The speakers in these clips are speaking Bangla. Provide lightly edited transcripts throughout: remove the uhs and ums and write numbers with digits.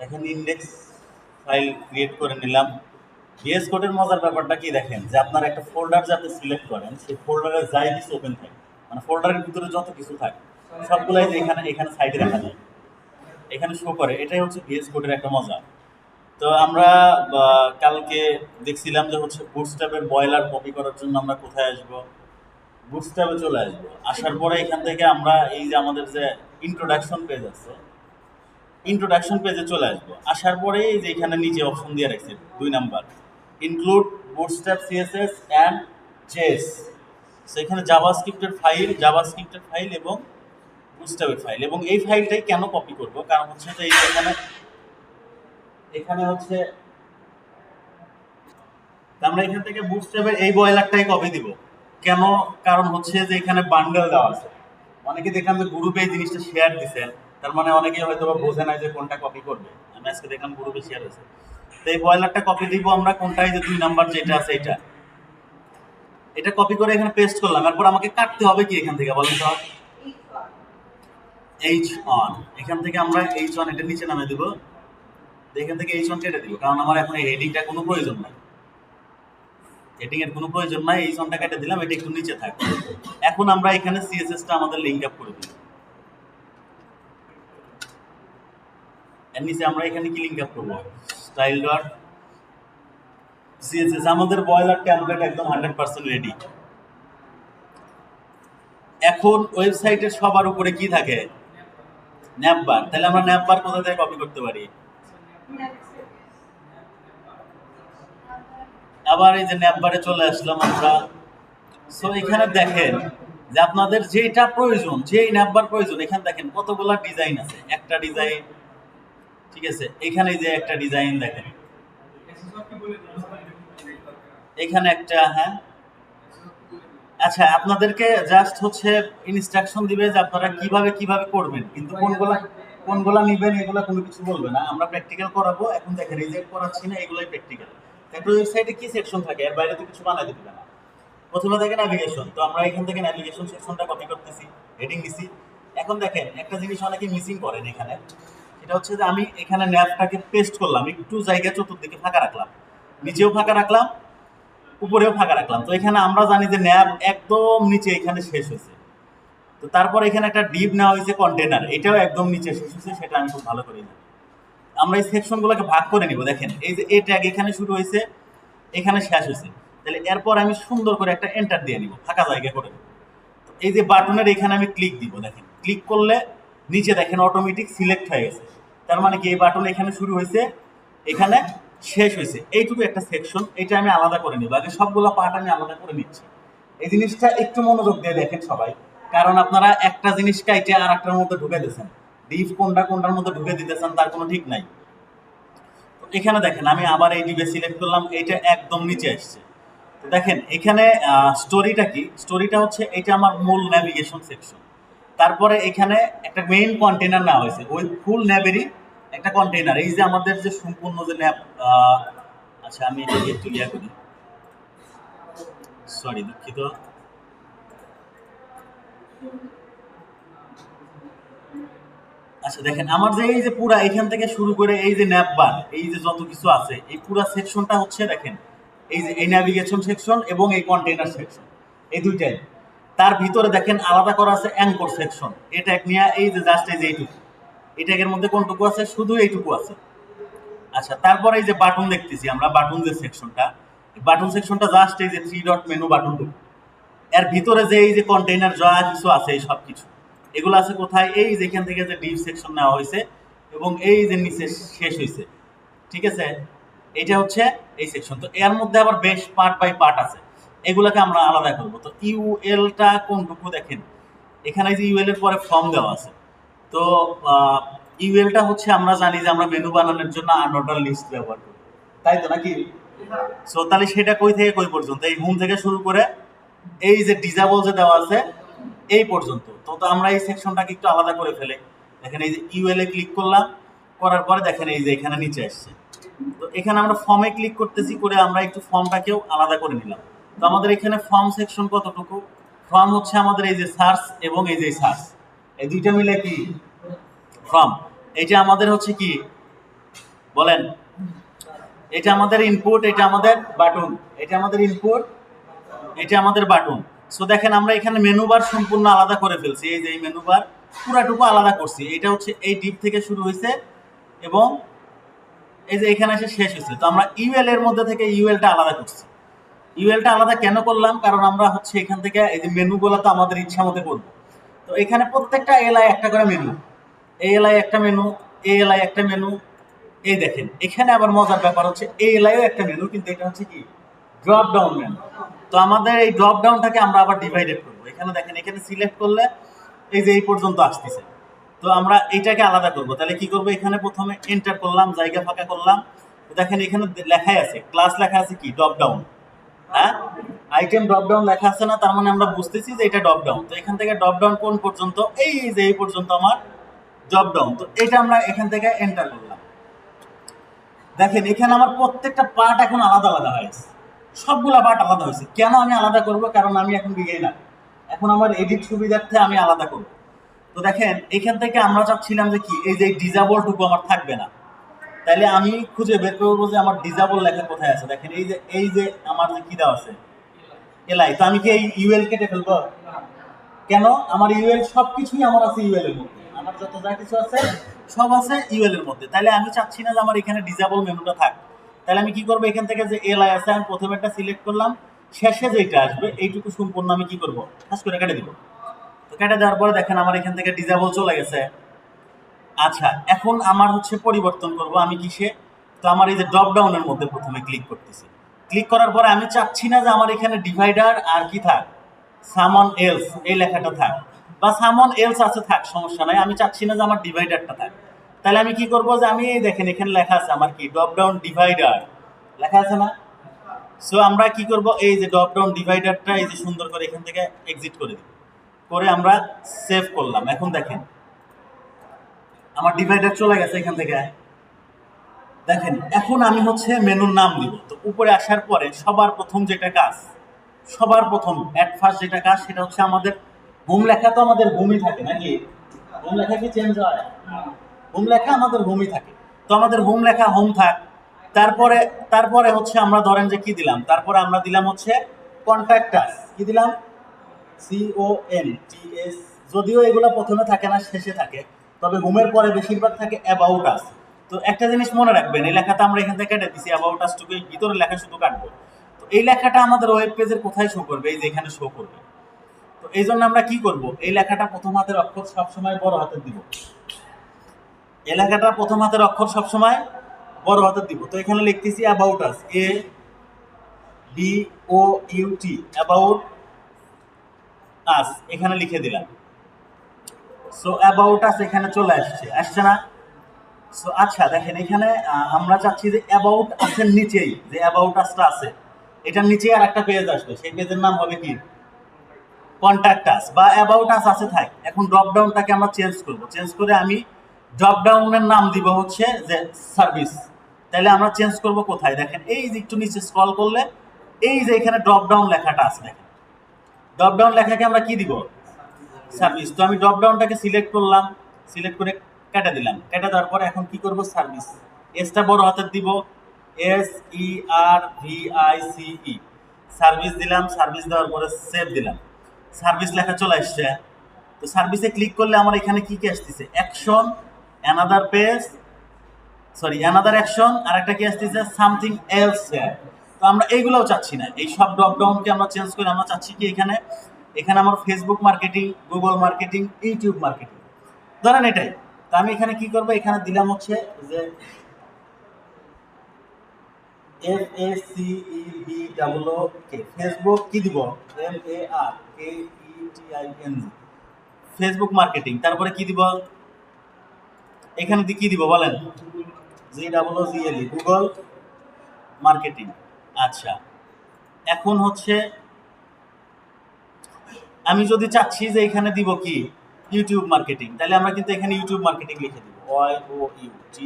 এখানে ইন্ডেক্স ফাইল ক্রিয়েট করে নিলাম। ভিএস কোডের মজার ব্যাপারটা কি দেখেন, যে আপনার একটা ফোল্ডার যাতে সিলেক্ট করেন, সেই ফোল্ডারে যাই কিছু ওপেন থাকে, মানে ফোল্ডারের ভিতরে যত কিছু থাকে সবগুলাই যে এখানে এখানে সাইডে রাখা যায়, এখানে শো করে। এটাই হচ্ছে ভিএস কোডের একটা মজা। তো আমরা কালকে দেখছিলাম যে হচ্ছে বুটস্ট্র্যাপের বয়লার কপি করার জন্য আমরা কোথায় আসবো, বুটস্ট্র্যাপে চলে আসবো। আসার পরে এখান থেকে আমরা এই যে আমাদের যে ইন্ট্রোডাকশন পেজ আছে, ইন্ট্রোডাকশন পেজে চলে আসবো। আসার পরে এই যে এখানে নিচে অপশন দিয়ে রাখছে 2 number, include bootstrap CSS and JS. সেখানে জাভাস্ক্রিপ্টের ফাইল এবং বুটস্ট্র্যাপের ফাইল, এবং এই ফাইলটাই কেন কপি করব, কারণ হচ্ছে যে এই যে এখানে এখানে হচ্ছে আমরা এখান থেকে বুটস্ট্র্যাপের এই বয়লারটাই কপি দিব। কেন? কারণ হচ্ছে যে এখানে বান্ডেল দেওয়া আছে। অনেকে দেখলাম যে গ্রুপে এই জিনিসটা শেয়ার দিচ্ছেন, তার মানে অনেকে হয়তো বা বোঝে না যে কোনটা কপি করবে। আমি আজকে দেখলাম গ্রুপে শেয়ার হয়েছে, তো এই বয়লারটা কপি দিব আমরা। কোনটা? এই যে 2 নাম্বার যেটা আছে এটা কপি করে এখানে পেস্ট করলাম। এরপর আমাকে কাটতে হবে কি এখান থেকে বলেন তো? H1। এখান থেকে আমরা H1 এটা নিচে নামে দিব, এখান থেকে H1 কেটে দিব, কারণ আমার এখন এই হেডিংটা কোনো প্রয়োজন নাই। হেডিং এর কোনো প্রয়োজন নাই, H1 টা কেটে দিলাম, এটা একটু নিচে থাকবে। এখন আমরা এখানে সিএসএস টা আমাদের লিংক আপ করে দিই। এর নিচে আমরা এখানে কি লিংক আপ করব? Style dot CSS. আমাদের বয়লার টেমপ্লেট একদম 100% রেডি। এখন ওয়েবসাইটের সবার উপরে কি থাকে? ন্যাপবার। তাহলে আমরা ন্যাপবার কোথা থেকে কপি করতে পারি? আবার এই যে ন্যাপবারে চলে আসলাম আমরা। সো এখানে দেখেন যে আপনাদের যেটা প্রয়োজন, যেই ন্যাপবার প্রয়োজন, এখানে দেখেন কতগুলা ডিজাইন আছে। একটা ডিজাইন, ঠিক আছে, এখানে যে একটা ডিজাইন দেখেন, এখানে একটা, হ্যাঁ। আচ্ছা, আপনাদেরকে জাস্ট হচ্ছে ইনস্ট্রাকশন দিবে যে আপনারা কিভাবে কিভাবে করবেন, কিন্তু কোনগুলা নিবেন এগুলা কোনো কিছু বলবে না। আমরা প্র্যাকটিক্যাল করাবো। এখন দেখেন এই যে করাচ্ছি না, এগুলাই প্র্যাকটিক্যাল। একটা ওয়েবসাইটে কি সেকশন থাকে, এর বাইরে তো কিছু বানাই দিবে না। প্রথমে থাকে ন্যাভিগেশন, তো আমরা এখান থেকে ন্যাভিগেশন সেকশনটা কপি করতেছি, হেডিং দিছি। এখন দেখেন একটা জিনিস অনেকে মিসিং করেন এখানে, সেটা হচ্ছে যে আমি এখানে ন্যাপটাকে পেস্ট করলাম, একটু জায়গা চতুর্দিকে ফাঁকা রাখলাম, নিচেও ফাঁকা রাখলাম, উপরেও ফাঁকা রাখলাম। তো এখানে আমরা জানি যে ন্যাপ একদম নিচে এখানে শেষ হয়েছে। তো তারপর এখানে একটা ডিপ নেওয়া হয়েছে কন্টেনার, এটাও একদম নিচে শেষ হয়েছে, সেটা আমি খুব ভালো করে জানি। আমরা এই সেকশনগুলোকে ভাগ করে নিব। দেখেন এই যে এ ট্যাগ এখানে শুরু হয়েছে, এখানে শেষ হয়েছে, তাহলে এরপর আমি সুন্দর করে একটা এন্টার দিয়ে নিব, ফাঁকা জায়গা করে। এই যে বাটনের এখানে আমি ক্লিক দিব, দেখেন ক্লিক করলে নিচে দেখেন অটোমেটিক সিলেক্ট হয়ে গেছে। তার মানে কি এই বাটন এখানে শুরু হয়েছে, এখানে শেষ হয়েছে, এইটুকু একটা সেকশন। এটা আমি আলাদা করে নিব, আগে সবগুলো পার্ট আমি আলাদা করে নিচ্ছি। এই জিনিসটা একটু মনোযোগ দিয়ে দেখেন সবাই, কারণ আপনারা একটা জিনিস কাইটে আর একটার মধ্যে ঢুকে দিয়েছেন। ডিভ কোনটার মধ্যে ঢুকে দিতেছেন তার কোনো ঠিক নাই। তো এখানে দেখেন আমি আবার এই ডিভে সিলেক্ট করলাম, এইটা একদম নিচে আসছে। দেখেন এখানে স্টোরিটা কি? স্টোরিটা হচ্ছে এটা আমার মূল ন্যাভিগেশন সেকশন। তারপরে এখানে একটা মেইন কন্টেনার নেওয়া হয়েছে, ওই ফুল ন্যাবেরই একটা কন্টেনার। এই যে আমাদের যে সম্পূর্ণ যে ন্যাব, আচ্ছা আমি এটাকে একটু ইয়া করি, সরি দুঃখিত। আচ্ছা দেখেন আমার যে এই যে পুরা এখান থেকে শুরু করে এই যে ন্যাব বার, এই যে যত কিছু আছে, এই পুরা সেকশনটা হচ্ছে দেখেন এই যে এই ন্যাভিগেশন সেকশন এবং এই কন্টেইনার সেকশন, এই দুইটাই। তার ভিতরে দেখেন আলাদা করা আছে অ্যাঙ্কর সেকশন। এটা নিয়ে এই যে জাস্ট এই যে এইটুকু, এটাকের মধ্যে কোনটুকু আছে? শুধু এইটুকু আছে। আচ্ছা, তারপরে এই যে বাটন দেখতেছি আমরা, বাটন যে সেকশনটা, বাটন সেকশনটা জাস্ট এই যে 3 ডট মেনু বাটনটুকু। এর ভিতরে যে এই যে কন্টেইনার যা কিছু আছে এই সব কিছু, এগুলো আছে কোথায়? এই যেখান থেকে যে ডিপ সেকশন নেওয়া হয়েছে এবং এই যে নিচে শেষ হয়েছে, ঠিক আছে, এটা হচ্ছে এই সেকশন। তো এর মধ্যে আবার বেশ পার্ট বাই পার্ট আছে, এগুলোকে আমরা আলাদা করবো। তো ইউএলটা কোনটুকু দেখেন, এখানে যে ইউএল এর পরে ফর্ম দেওয়া আছে। তো ইউএলটা হচ্ছে আমরা জানি যে আমরা মেনু বানানোর জন্য আনঅর্ডার লিস্ট ব্যবহার করি, তাই তো নাকি? সো তাহলে সেটা কই থেকে কই পর্যন্ত? এই হোম থেকে শুরু করে এই যে ডিজাবল যে দেওয়া আছে এই পর্যন্ত। তো আমরা এই সেকশনটাকে একটু আলাদা করে ফেলে। দেখেন এই যে ইউএল এ ক্লিক করলাম, করার পরে দেখেন এই যে এখানে নিচে আসছে। তো এখানে আমরা ফর্মে ক্লিক করতেছি, করে আমরা একটু ফর্মটাকেও আলাদা করে নিলাম। তো আমাদের এখানে ফর্ম সেকশন কতটুকু? ফর্ম হচ্ছে আমাদের এই যে সার্চ এবং এই যে সার্চ, এই দুইটা মিলে কি ফর্ম। এইটা আমাদের হচ্ছে কি বলেন। এটা আমাদের ইনপুট, এটা আমাদের বাটন, এটা আমাদের ইনপুট, এটা আমাদের বাটন। সো দেখেন আমরা এখানে মেনু বার সম্পূর্ণ আলাদা করে ফেলছি। এই যে এই মেনু বার পুরাটুকু আলাদা করছি। এটা হচ্ছে এই ডিপ থেকে শুরু হয়েছে এবং এই যে এখানে এসে শেষ হয়েছে। তো আমরা ইউএল এর মধ্যে থেকে ইউএলটা আলাদা করছি। ইউএলটা আলাদা কেন করলাম? কারণ আমরা হচ্ছে এখান থেকে এই যে মেনুগুলো তো আমাদের ইচ্ছা মতো করবো। তো এখানে প্রত্যেকটা এলআই একটা করে মেনু, এই এলআই একটা মেনু, এই এলআই একটা মেনু। এই দেখেন এখানে আবার মজার ব্যাপার হচ্ছে এই এলআইও একটা মেনু, কিন্তু এটা হচ্ছে কি ড্রপ ডাউন মেনু। তো আমাদের এই ড্রপ ডাউনটাকে আমরা আবার ডিভাইডেড করবো। এখানে দেখেন এখানে সিলেক্ট করলে এই যে এই পর্যন্ত আসতেছে। তো আমরা এইটাকে আলাদা করব। তাহলে কি করবো? এখানে প্রথমে এন্টার করলাম, জায়গা ফাঁকা করলাম। দেখেন এখানে লেখাই আছে, ক্লাস লেখা আছে কি ড্রপ ডাউন। হ্যাঁ, আইটেম ড্রপ ডাউন লেখা আছে না? তার মানে আমরা বুঝতেছি যে এটা ড্রপ ডাউন। তো এখান থেকে ড্রপ ডাউন কোন পর্যন্ত? এই যে এই পর্যন্ত আমার ড্রপ ডাউন। তো এটা আমরা এখান থেকে এন্টার করলাম। দেখেন এখানে আমার প্রত্যেকটা পার্ট এখন আলাদা আলাদা হয়েছে, সবগুলা পার্ট আলাদা হয়েছে। কেন আমি আলাদা করব? কারণ আমি এখন বিগিনার, এখন আমার এডিট সুবিধার্থে আমি আলাদা করব। তো দেখেন এখান থেকে আমরা চাচ্ছিলাম যে কি এই যে ডিজাবলটুকু আমার থাকবে না। তাইলে আমি খুঁজে বের করবো যে আমার ডিজাবল লেখা কোথায় আছে। দেখেন এই যে আমার যে কি দেওয়া আছে এলআই। তো আমি কি এই ইউএল কেটে ফেলবো? কেন? আমার ইউএল সবকিছুই আমার আছে ইউএল এর মধ্যে, আমার যত যা কিছু আছে সব আছে ইউএল এর মধ্যে। তাহলে আমি চাচ্ছি না যে আমার এখানে ডিজাবল মেনুটা থাক। তাহলে আমি কি করবো? এখান থেকে যে এলআই আছে আমি প্রথমে একটা সিলেক্ট করলাম, শেষে যেটা আসবে এইটুকু সম্পূর্ণ আমি কি করবো? খাস করে কেটে দিব। তো কেটে দেওয়ার পরে দেখেন আমার এখান থেকে ডিজাবল চলে গেছে। আচ্ছা, এখন আমার হচ্ছে পরিবর্তন করব আমি কিসে? তো আমার এই যে ড্রপ ডাউনের মধ্যে প্রথমে ক্লিক করতেছি। ক্লিক করার পরে আমি চাচ্ছি না যে আমার এখানে ডিভাইডার আর কি থাক, সামন এলস এই লেখাটা থাক, বা সামন এলস আছে থাক, সমস্যা নাই। আমি চাচ্ছি না যে আমার ডিভাইডারটা থাক। তাহলে আমি কি করব? যে আমি এই দেখেন এখানে লেখা আছে আমার কি ড্রপ ডাউন ডিভাইডার লেখা আছে না? সো আমরা কি করব? এই যে ড্রপ ডাউন ডিভাইডারটা এই যে সুন্দর করে এখান থেকে এক্সিট করে দিব, করে আমরা সেভ করলাম। এখন দেখেন আমার ডিভাইডার চলে গেছে এখান থেকে। দেখেন এখন আমি হচ্ছে মেনুর নাম দিব। তো উপরে আসার পরে সবার প্রথম যেটা কাজ, সবার প্রথম অ্যাট ফার্স্ট যেটা কাজ সেটা হচ্ছে আমাদের হোম লেখা। তো আমাদের হোমই থাকে নাকি? হোম লেখা কি চেঞ্জ হয়? হোম লেখা আমাদের হোমই থাকে। তো আমাদের হোম লেখা হোম থাক। তারপরে তারপরে হচ্ছে আমরা ধরেন যে কি দিলাম, তারপরে আমরা দিলাম হচ্ছে কন্ট্যাক্ট আস। কি দিলাম? CONTS। যদিও এগুলো প্রথমে থাকে না, শেষে থাকে, তবে হোমের পরে বেশিরভাগ থাকে অ্যাবাউট আস। তো একটা জিনিস মনে রাখবেন, এই লেখাটা আমরা এখান থেকে কেটে দিছি, অ্যাবাউট আসটুকু এই ভিতরে লেখা শুধু কাটবো। তো এই লেখাটা আমাদের ওয়েব পেজের কোথায় শো করবে? এই যে এখানে শো করবে। তো এই জন্য আমরা কি করব? এই লেখাটা প্রথম হাতের অক্ষর সবসময় বড় হাতের দিব। এই লেখাটা প্রথম হাতের অক্ষর সবসময় বড় হাতের দিব। তো এখানে লিখতেছি about us, ABOUT, about us এখানে লিখে দিলাম। সো অ্যাবাউট আস এখানে চলে আসছে না? সো আচ্ছা দেখেন এখানে আমরা চাচ্ছি যে অ্যাবাউট আসের নিচেই যে অ্যাবাউট আসটা আছে এটার নিচেই আর একটা পেজ আসবে, সেই পেজের নাম হবে কি কন্ট্যাক্ট আস, বা অ্যাবাউট আস আছে থাক। এখন ড্রপ ডাউনটাকে আমরা চেঞ্জ করব, চেঞ্জ করে আমি ড্রপ ডাউনের নাম দিব হচ্ছে যে সার্ভিস। তাহলে আমরা চেঞ্জ করব কোথায়? দেখেন এই যে একটু নিচে স্ক্রল করলে এই যে এখানে ড্রপ ডাউন লেখাটা আছে, দেখেন ড্রপ ডাউন লেখাকে আমরা কি দিব? সার্ভিস। তো আমি ড্রপ ডাউনটাকে সিলেক্ট করলাম, সিলেক্ট করে কেটে দিলাম। কেটে দেওয়ার পরে এখন কি করব? সার্ভিস, এসটা বড় হাতের দিব, SERVICE, সার্ভিস দিলাম। সার্ভিস দেওয়ার পরে সেভ দিলাম। সার্ভিস লেখা চলে আসছে। তো সার্ভিসে ক্লিক করলে আমার এখানে কি কি আসতেছে? Action, another page, sorry another action, আর একটা কি আসতেছে? Something else. তো আমরা এইগুলোও চাচ্ছি না, এই সব ড্রপ ডাউনকে আমরা চেঞ্জ করে আমরা চাচ্ছি কি এখানে এখানে আমার Facebook marketing, Google marketing, YouTube marketing, ধরেন এটাই। তো আমি এখানে কি করবো? এখানে দিলাম হচ্ছে যে FACEBOOK, ফেসবুক কি দিব? MARKETING, Facebook marketing. তারপরে কি দিব? এখানে কি দিব বলেন? GOOGLE, Google marketing. আচ্ছা, এখন হচ্ছে আমি যদি চাচ্ছি যে এখানে দিব কি ইউটিউব মার্কেটিং, তাহলে আমরা কিন্তু এখানে ইউটিউব মার্কেটিং লিখে দিব, YOUT।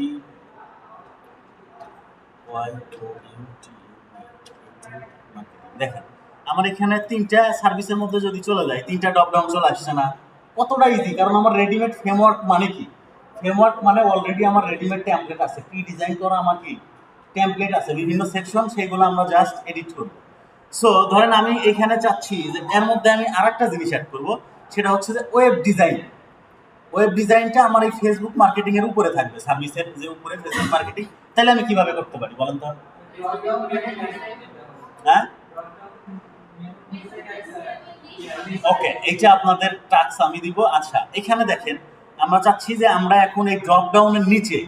দেখেন আমার এখানে তিনটা সার্ভিসের মধ্যে যদি চলে যায়, তিনটা ড্রপ ডাউন চলে আসছে না? কতটা ইজি, কারণ আমার রেডিমেড ফ্রেমওয়ার্ক মানে কি ফ্রেমওয়ার্ক মানে অলরেডি আমার রেডিমেড টেমপ্লেট আছে, প্রি ডিজাইন করা আমার কি টেমপ্লেট আছে, বিভিন্ন সেকশন, সেগুলো আমরা জাস্ট এডিট করব। সো ধরেন আমি এখানে চাচ্ছি যে এর মধ্যে আমি আরেকটা জিনিস অ্যাড করব, সেটা হচ্ছে যে ওয়েব ডিজাইন। ওয়েব ডিজাইনটা আমার এই ফেসবুক মার্কেটিং এর উপরে থাকবে, সার্ভিসের যে উপরে ফেসবুক মার্কেটিং। তাহলে আমি কিভাবে করতে পারি বলেন তো? হ্যাঁ, ওকে, এইটা আপনাদের টাস্ক আমি দিব। আচ্ছা, এখানে দেখেন আমরা চাচ্ছি যে আমরা এখন এই ড্রপ ডাউনের নিচে,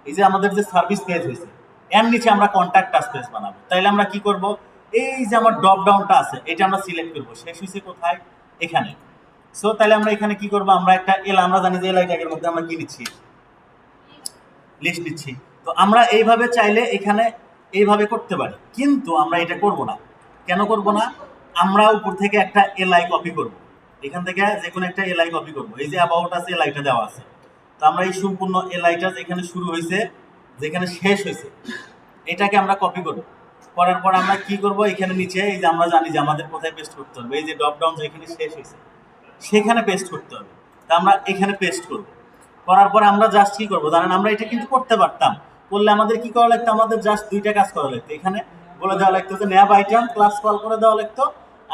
এই যে আমাদের যে সার্ভিস পেজ হয়েছে এর নিচে আমরা কন্ট্যাক্ট আস পেজ বানাবো। তাইলে আমরা কি করব, এই যে আমার ড্রপ ডাউনটা আছে এটা আমরা সিলেক্ট করব, শেষ হয়েছে কোথায়, এখানে। সো তাহলে আমরা এখানে কি করব, আমরা একটা আমরা জানি যে এলআই ট্যাগের মধ্যে আমরা কি নিচ্ছি, লিস্ট নিচ্ছি। তো আমরা এইভাবে চাইলে এখানে এইভাবে করতে পারি, কিন্তু আমরা এটা করব না। কেন করব না? আমরা উপর থেকে একটা এলআই কপি করব, এখান থেকে যে কোনো একটা এলআই কপি করব। এই যে অ্যাবাউট আছে, এলআইটা দেওয়া আছে। তো আমরা এই সম্পূর্ণ এলআইটা যেখানে শুরু হয়েছে, যেখানে শেষ হয়েছে, এটাকে আমরা কপি করব। করার পর আমরা কি করব, এখানে নিচে এই যে আমরা জানি যে আমাদের কোথায় পেস্ট করতে হবে, এই যে ড্রপ ডাউন যেখানে শেষ হয়েছে সেখানে পেস্ট করতে হবে। তা আমরা এখানে পেস্ট করব। করার পর আমরা জাস্ট কি করবো জানেন, আমরা এটা কিন্তু করতে পারতাম, করলে আমাদের কি করা লাগতো, আমাদের জাস্ট দুইটা কাজ করা লাগতো। এখানে বলে দেওয়া লাগতো যে ন্যাব আইটেম ক্লাস কল করে দেওয়া লাগতো,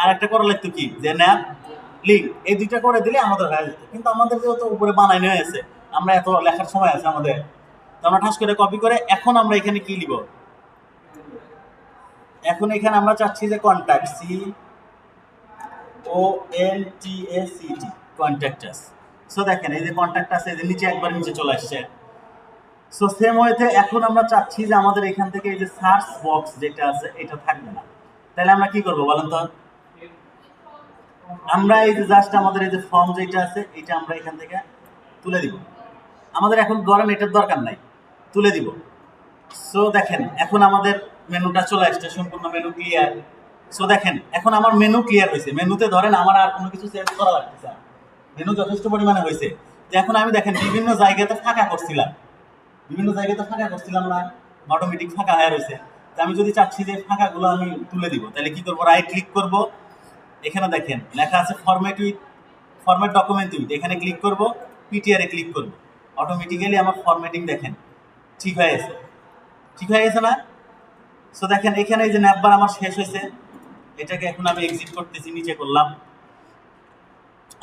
আর একটা করা লাগতো কি, যে ন্যাব লিঙ্ক। এই দুইটা করে দিলে আমাদের হয়ে যেত। কিন্তু আমাদের যেহেতু উপরে বানাই নিয়ে আছে, আমরা এত লেখার সময় আছে আমাদের, তো আমরা ঠাস করে কপি করে এখন আমরা এখানে কি লিখব, এখন এখানে আমরা চাচ্ছি যে contact, CONTACT, contact us. So দেখেন এই যে কন্ট্যাক্ট আছে, এই যে নিচে একবার নিচে চলে আসছে। সো সেম ওয়েতে এখন আমরা চাচ্ছি যে আমাদের এখান থেকে এই যে সার্চ বক্স যেটা আছে এটা থাকবে না। তাহলে আমরা কি করব বলেন তো? আমরা এই যে জাস্ট আমাদের এই যে ফর্ম যেটা আছে এটা আমরা এখান থেকে তুলে দিব। আমাদের এখন ধরেন এটার দরকার নাই, তুলে দিব। সো দেখেন এখন আমাদের মেনুটা চলে আসছে, সম্পূর্ণ মেনু ক্লিয়ার। সো দেখেন এখন আমার মেনু ক্লিয়ার হয়েছে। মেনুতে ধরেন আমার আর কোনো কিছু চেঞ্জ করা লাগতেছে না, মেনু যথেষ্ট পরিমাণে হয়েছে। তো এখন আমি দেখেন বিভিন্ন জায়গাতে ফাঁকা করছিলাম, বিভিন্ন জায়গাতে ফাঁকা করছিলাম না, অটোমেটিক ফাঁকা হয়ে রয়েছে। তো আমি যদি চাচ্ছি যে ফাঁকাগুলো আমি তুলে দিব, তাহলে কি করবো, রাইট ক্লিক করব। এখানে দেখেন লেখা আছে ফরম্যাট ডকুমেন্ট উইথ, এখানে ক্লিক করব, পিটিআর এ ক্লিক করব। অটোমেটিক্যালি আমার ফরম্যাটিং দেখেন ঠিক হয়ে গেছে, ঠিক হয়ে গেছে না? সো দেখেন এখানে এই যে ন্যাপবার আমার শেষ হয়েছে, এটাকে এখন আমি এক্সিট করতেছি, নিচে করলাম।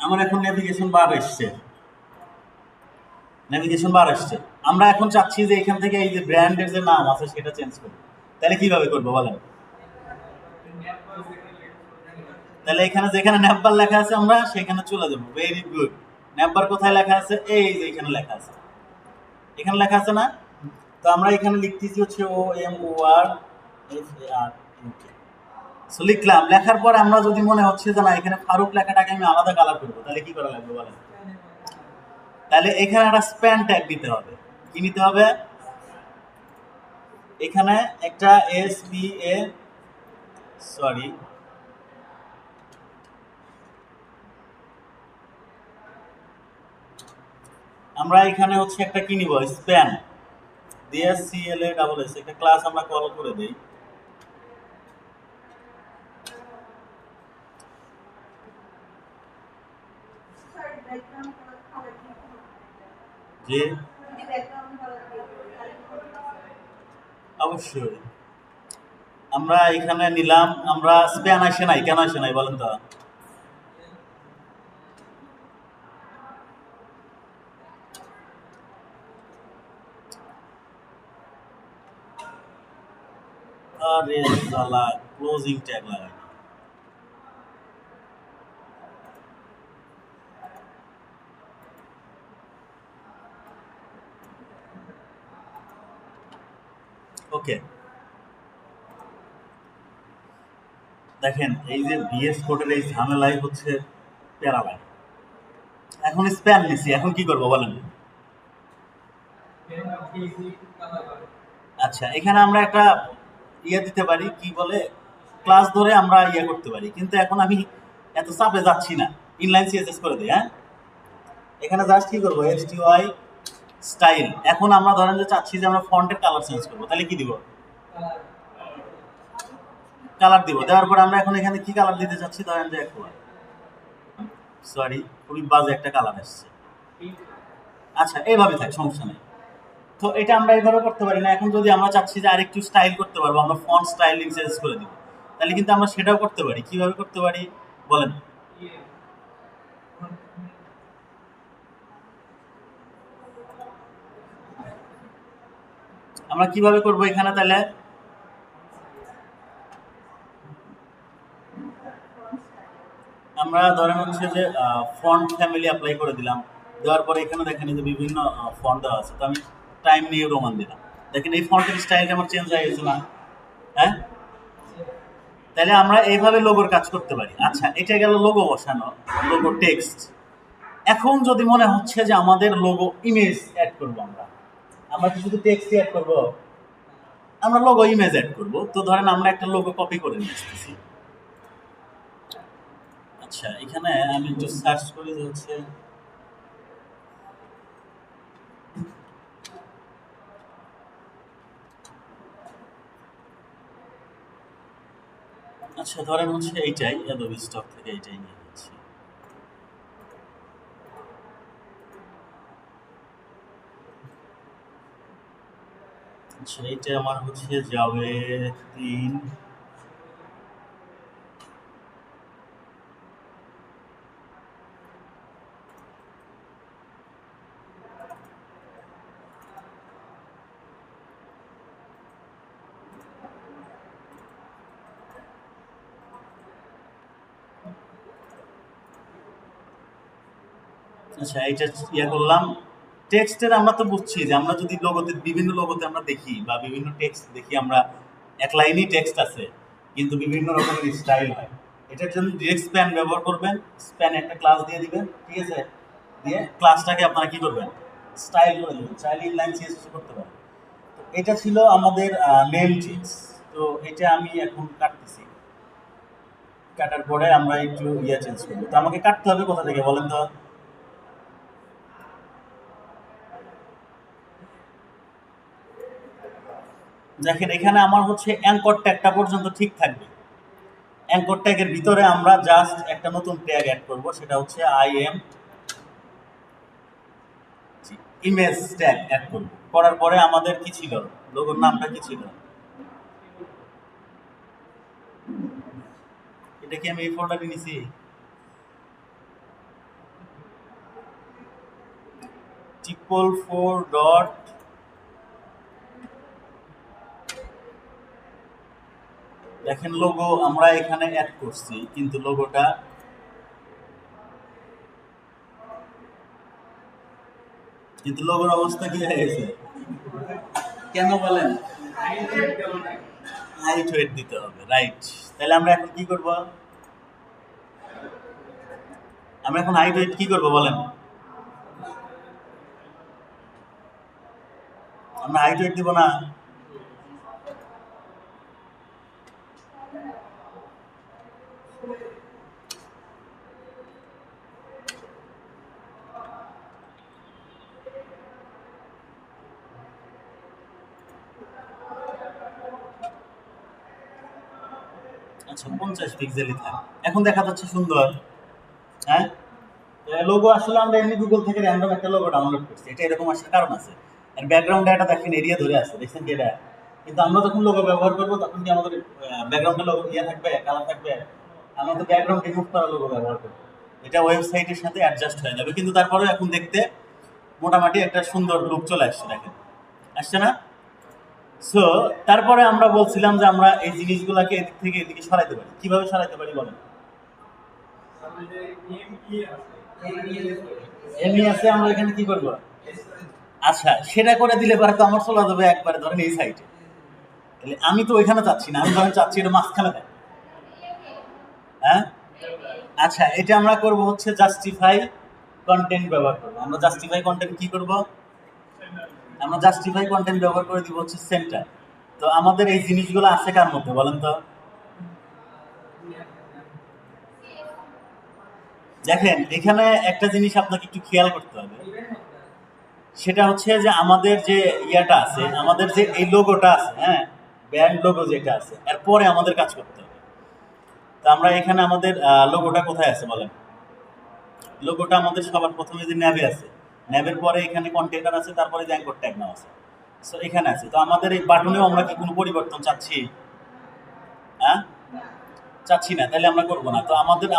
আমার এখন নেভিগেশন বার এসছে, নেভিগেশন বার আসছে। আমরা এখন চাচ্ছি যে এখান থেকে এই যে ব্র্যান্ডের যে নাম আছে সেটা চেঞ্জ করব। তাহলে কিভাবে করবো বলেন? তাহলে এখানে যেখানে ন্যাপবার লেখা আছে আমরা সেখানে চলে যাবো। Very good. ন্যাপবার কোথায় লেখা আছে, এই যে এখানে লেখা আছে, এখানে লেখা আছে না? তো আমরা এখানে লিখতেছি হচ্ছে OMORFAR। সো লিখলাম, লেখার পর আমরা যদি মনে হচ্ছে যে না এখানে ফারুক লেখাটাকে আমি আলাদা কালার করবো, তাহলে কি করা লাগবে বলেন? তাহলে এখানে একটা স্প্যান ট্যাগ দিতে হবে। কি নিতে হবে? এখানে একটা SPA, সরি, আমরা এখানে হচ্ছে একটা কি নিব, স্প্যান দিয়ে CLA একটা ক্লাস আমরা কল করে দেই। যে অবশ্যই আমরা এখানে নিলাম, আমরা স্প্যান আসে নাই, কেন আসে নাই বলেন তো? আরে শালা, ক্লোজিং ট্যাগ লাগাই। ওকে, দেখেন এই যে VS কোডের এই ঝামেলাই হচ্ছে প্যারালাই। এখন স্প্যান নিছি, এখন কি করবো বলেন? আচ্ছা, এখানে আমরা একটা দিতে পারি, কি বলে, ক্লাস ধরে আমরা করতে পারি। কিন্তু এখন আমি এত চাপে যাচ্ছি না, ইনলাইন CSS করে দিই। হ্যাঁ, এখানে জাস্ট কি করবো, STY স্টাইল। এখন আমরা ধরেন যে চাচ্ছি যে আমরা ফন্টের কালার চেঞ্জ করবো, তাহলে কি দিব, কালার দিব। দেওয়ার পর আমরা এখন এখানে কি কালার দিতে চাচ্ছি, ধরেন যে সরি খুবই বাজে একটা কালার আসছে। আচ্ছা এইভাবে থাক, সমস্যা নেই। তো এটা আমরা এইভাবে করতে পারি না। এখন যদি আমরা চাচ্ছি যে আরেকটু স্টাইল করতে পারবো, আমরা ফন্ট স্টাইলিং চেঞ্জ করে দিব, তাহলে কিন্তু আমরা সেটাও করতে পারি। কিভাবে করতে পারি বলেন? আমরা কিভাবে করবো এখানে তাহলে? আমরা ধরেন হচ্ছে যে ফন্ট ফ্যামিলি অ্যাপ্লাই করে দিলাম। দেওয়ার পরে এখানে দেখেন এই যে বিভিন্ন ফন্ট দেওয়া আছে, তো আমি টাইম নিউ রোমান দিলাম। দেখেন এই ফন্টের স্টাইলটা আমার চেঞ্জ হয়ে গেছে না? হ্যাঁ, তাহলে আমরা এইভাবে লোগোর কাজ করতে পারি। আচ্ছা, এটা গেল লোগো বসানো, লোগো টেক্সট। এখন যদি মনে হচ্ছে যে আমাদের লোগো ইমেজ অ্যাড করবো, আমরা আমরা কি শুধু টেক্সট অ্যাড করবো? আমরা লোগো ইমেজ অ্যাড করবো। তো ধরেন আমরা একটা লোগো কপি করে নিয়ে আসতেছি। আচ্ছা, এখানে আমি একটু সার্চ করি যে হচ্ছে, আচ্ছা ধরেন হচ্ছে এইটাই, অ্যাডোবি স্টক থেকে এইটাই নিয়ে নিচ্ছি। আচ্ছা, এইটা আমার হচ্ছে যাবে 3। আচ্ছা, এইটা ইয়ে করলাম। টেক্সটের আমরা তো বুঝছি যে আমরা যদি লোগোতে, বিভিন্ন লোগোতে আমরা দেখি বা বিভিন্ন টেক্সট দেখি, আমরা এক লাইনই টেক্সট আছে কিন্তু বিভিন্ন রকমের স্টাইল হয়। এটার জন্য ডিরেক্ট স্প্যান ব্যবহার করবেন। স্প্যান একটা ক্লাস দিয়ে দিবেন, ঠিক আছে? দিয়ে ক্লাসটাকে আপনারা কি করবেন, স্টাইল করে দেবেন, চাইলে ইনলাইন সিএসএস করতে পারেন। তো এটা ছিল আমাদের নেম চেঞ্জ। তো এটা আমি এখন কাটতেছি। কাটার পরে আমরা একটু ইয়ে চেঞ্জ করবো। তো আমাকে কাটতে হবে কোথা থেকে বলেন তো? দেখেন এখানে আমার হচ্ছে অ্যাঙ্কর ট্যাগটা পর্যন্ত ঠিক থাকবে। অ্যাঙ্কর ট্যাগের ভিতরে আমরা জাস্ট একটা নতুন ট্যাগ অ্যাড করব, সেটা হচ্ছে আই এম ইমেজ ট্যাগ অ্যাড করব। করার পরে আমাদের কি ছিল, লোগোর নামটা কি ছিল? এটা কি আমি এই ফোল্ডারে নিছি? ট্রিপল ফোর ডট, দেখেন লোগো আমরা এখানে অ্যাড করছি কিন্তু লোগোটা, কিন্তু লোগোর অবস্থা কি হয়ে গেছে? কেন বলেন? হাইট ওয়েট দিতে হবে, রাইট। তাহলে আমরা এখন কি করব? আমরা এখন হাইট ওয়েট কি করব বলেন? আমরা হাইট ওয়েট দিব না? আচ্ছা, 50 পিক্সেলই থাক। এখন দেখা যাচ্ছে সুন্দর। হ্যাঁ, লোগো আসলে আমরা এমনি গুগল থেকে র্যান্ডম একটা লোগো ডাউনলোড করছি, এটা এরকম আসার কারণ আছে। এর ব্যাকগ্রাউন্ডে একটা দেখেন এরিয়া ধরে আছে, দেখছেন কি এটা? কিন্তু আমরা যখন লোগো ব্যবহার করবো তখন কি আমাদের ব্যাকগ্রাউন্ডে লোগো ইয়ে থাকবে, কালার থাকবে? আমরা তো ব্যাকগ্রাউন্ড রিমুভ করা লোগো ব্যবহার করবো। এটা ওয়েবসাইটের সাথে অ্যাডজাস্ট হয়ে যাবে, কিন্তু তারপরেও এখন দেখতে মোটামুটি একটা সুন্দর লুক চলে আসছে, দেখেন আসছে না? সো তারপরে আমরা বলছিলাম যে আমরা এই জিনিসগুলোকে এদিক থেকে এদিকে সরাইতে পারি। কিভাবে সরাইতে পারি বলেন? এমনি আছে, আমরা এখানে কি করবো? আচ্ছা, সেটা করে দিলে পরে তো আমার চলে যাবে একবারে ধরেন এই সাইডে। তাহলে আমি তো ওইখানে চাচ্ছি না, আমি ধরেন চাচ্ছি এটা মাঝখানে থাকে। হ্যাঁ, আচ্ছা, এটা আমরা করব হচ্ছে জাস্টিফাই কন্টেন্ট ব্যবহার করবো। আমরা জাস্টিফাই কন্টেন্ট কি করব? আমরা জাস্টিফাই কন্টেন্ট ব্যবহার করে দিব হচ্ছে সেন্টার। তো আমাদের এই জিনিসগুলো আছে কার মধ্যে বলেন তো? দেখেন এখানে একটা জিনিস আপনাকে একটু খেয়াল করতে হবে, সেটা হচ্ছে যে আমাদের যে ইয়াটা আছে, আমাদের যে এই লোগোটা আছে, হ্যাঁ, ব্র্যান্ড লোগো যেটা আছে, এরপরে আমাদের কাজ করতে হবে। তো আমরা এখানে আমাদের লোগোটা কোথায় আছে বলেন? লোগোটা আমাদের সবার প্রথমে যে ন্যাবে আছে, ন্যাবের পরে এখানে কন্টেইনার আছে, তারপরে যে অ্যাঙ্কর ট্যাগ নাও আছে। সো এখানে আছে। তো আমাদের এই বাটনেও আমরা কি কোনো পরিবর্তন চাচ্ছি? হ্যাঁ, চাচ্ছি না, তাহলে আমরা করবো না। তো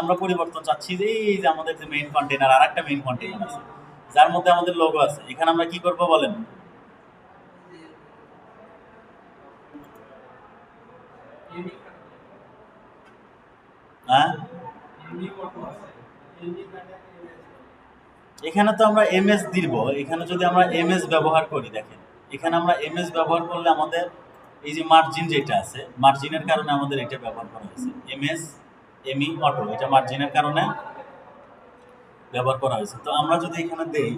আমরা পরিবর্তন চাচ্ছি যে এই যে আমাদের যে মেইন কন্টেইনার, আর একটা মেইন কন্টেইনার আছে যার মধ্যে আমাদের লোগো আছে, এখানে আমরা কি করবো বলেন? হ্যাঁ, এখানে তো আমরা এমএস দিব। এখানে যদি আমরা এমএস ব্যবহার করি, দেখেন এখানে আমরা এমএস ব্যবহার করলে আমাদের এই যে মার্জিন যেটা আছে, মার্জিনের কারণে আমাদের এটা ব্যবহার করা হয়েছে। এমএস এমই অটো, এটা মার্জিনের কারণে ব্যবহার করা হয়েছে। তো আমরা যদি এখানে দেই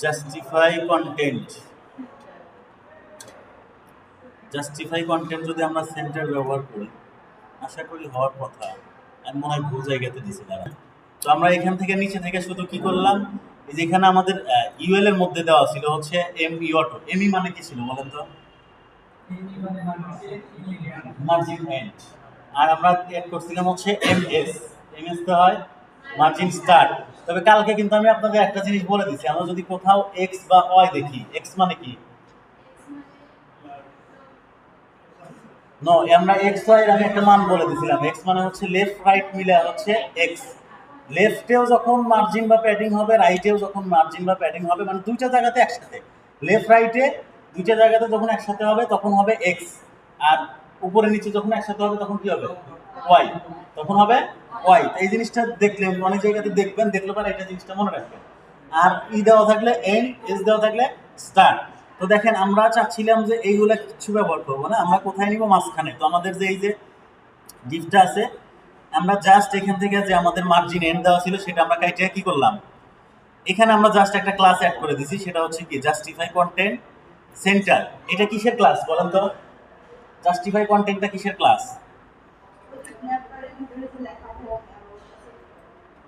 জাস্টিফাই কন্টেন্ট, জাস্টিফাই কন্টেন্ট যদি আমরা সেন্টার ব্যবহার করি, আশা করি হওয়ার কথা। আমি মনে হয় ভুল জায়গাতে দিছি দাঁড়া। তো আমরা এখান থেকে নিচে থেকে শুধু কি করলাম, এই যে এখানে আমাদের ইউএল এর মধ্যে দেওয়া ছিল হচ্ছে এমই অটো। এমই মানে কি ছিল বলেন তো? Margin and. আর আমরা এড করছিলাম হচ্ছে এমএস। এমএস তো হয় মার্জিন স্টার্ট। তবে কালকে কিন্তু আমি আপনাদের একটা জিনিস বলে দিচ্ছি, আমরা যদি কোথাও এক্স বা ওয়াই দেখি, এক্স মানে কি? নো, আমরা এক্স ওয়াই এর আমি একটা মান বলে দিয়েছিলাম। এক্স মানে হচ্ছে লেফট রাইট মিলে হচ্ছে এক্স। লেফটেও যখন মার্জিন বা প্যাডিং হবে, রাইটেও যখন মার্জিন বা প্যাডিং হবে, মানে দুইটা জায়গাতে একসাথে, লেফট রাইটে দুইটা জায়গাতে যখন একসাথে হবে তখন হবে এক্স। আর উপরে নিচে যখন একসাথে হবে তখন কি হবে? ওয়াই। তখন হবে ওয়াই। এই জিনিসটা দেখলেন অনেক জায়গাতে, দেখবেন, দেখলে পরে এটা জিনিসটা মনে রাখবেন। আর ই দেওয়া থাকলে এন্ড, এস দেওয়া থাকলে স্টার্ট। তো দেখেন আমরা চাচ্ছিলাম যে এইগুলা কিছু ব্যবহার করবো না, আমরা কোথায় নিব? মাঝখানে। তো আমাদের যে এই যে ডিপটা আছে, আমরা জাস্ট এখান থেকে যে আমাদের মার্জিন এন্ড দেওয়া ছিল সেটা আমরা কাইটিয়া কি করলাম, এখানে আমরা জাস্ট একটা ক্লাস অ্যাড করে দিছি, সেটা হচ্ছে কি জাস্টিফাই কন্টেন্ট সেন্টার। এটা কিসের ক্লাস বলেন তো? জাস্টিফাই কন্টেন্টটা কিসের ক্লাস?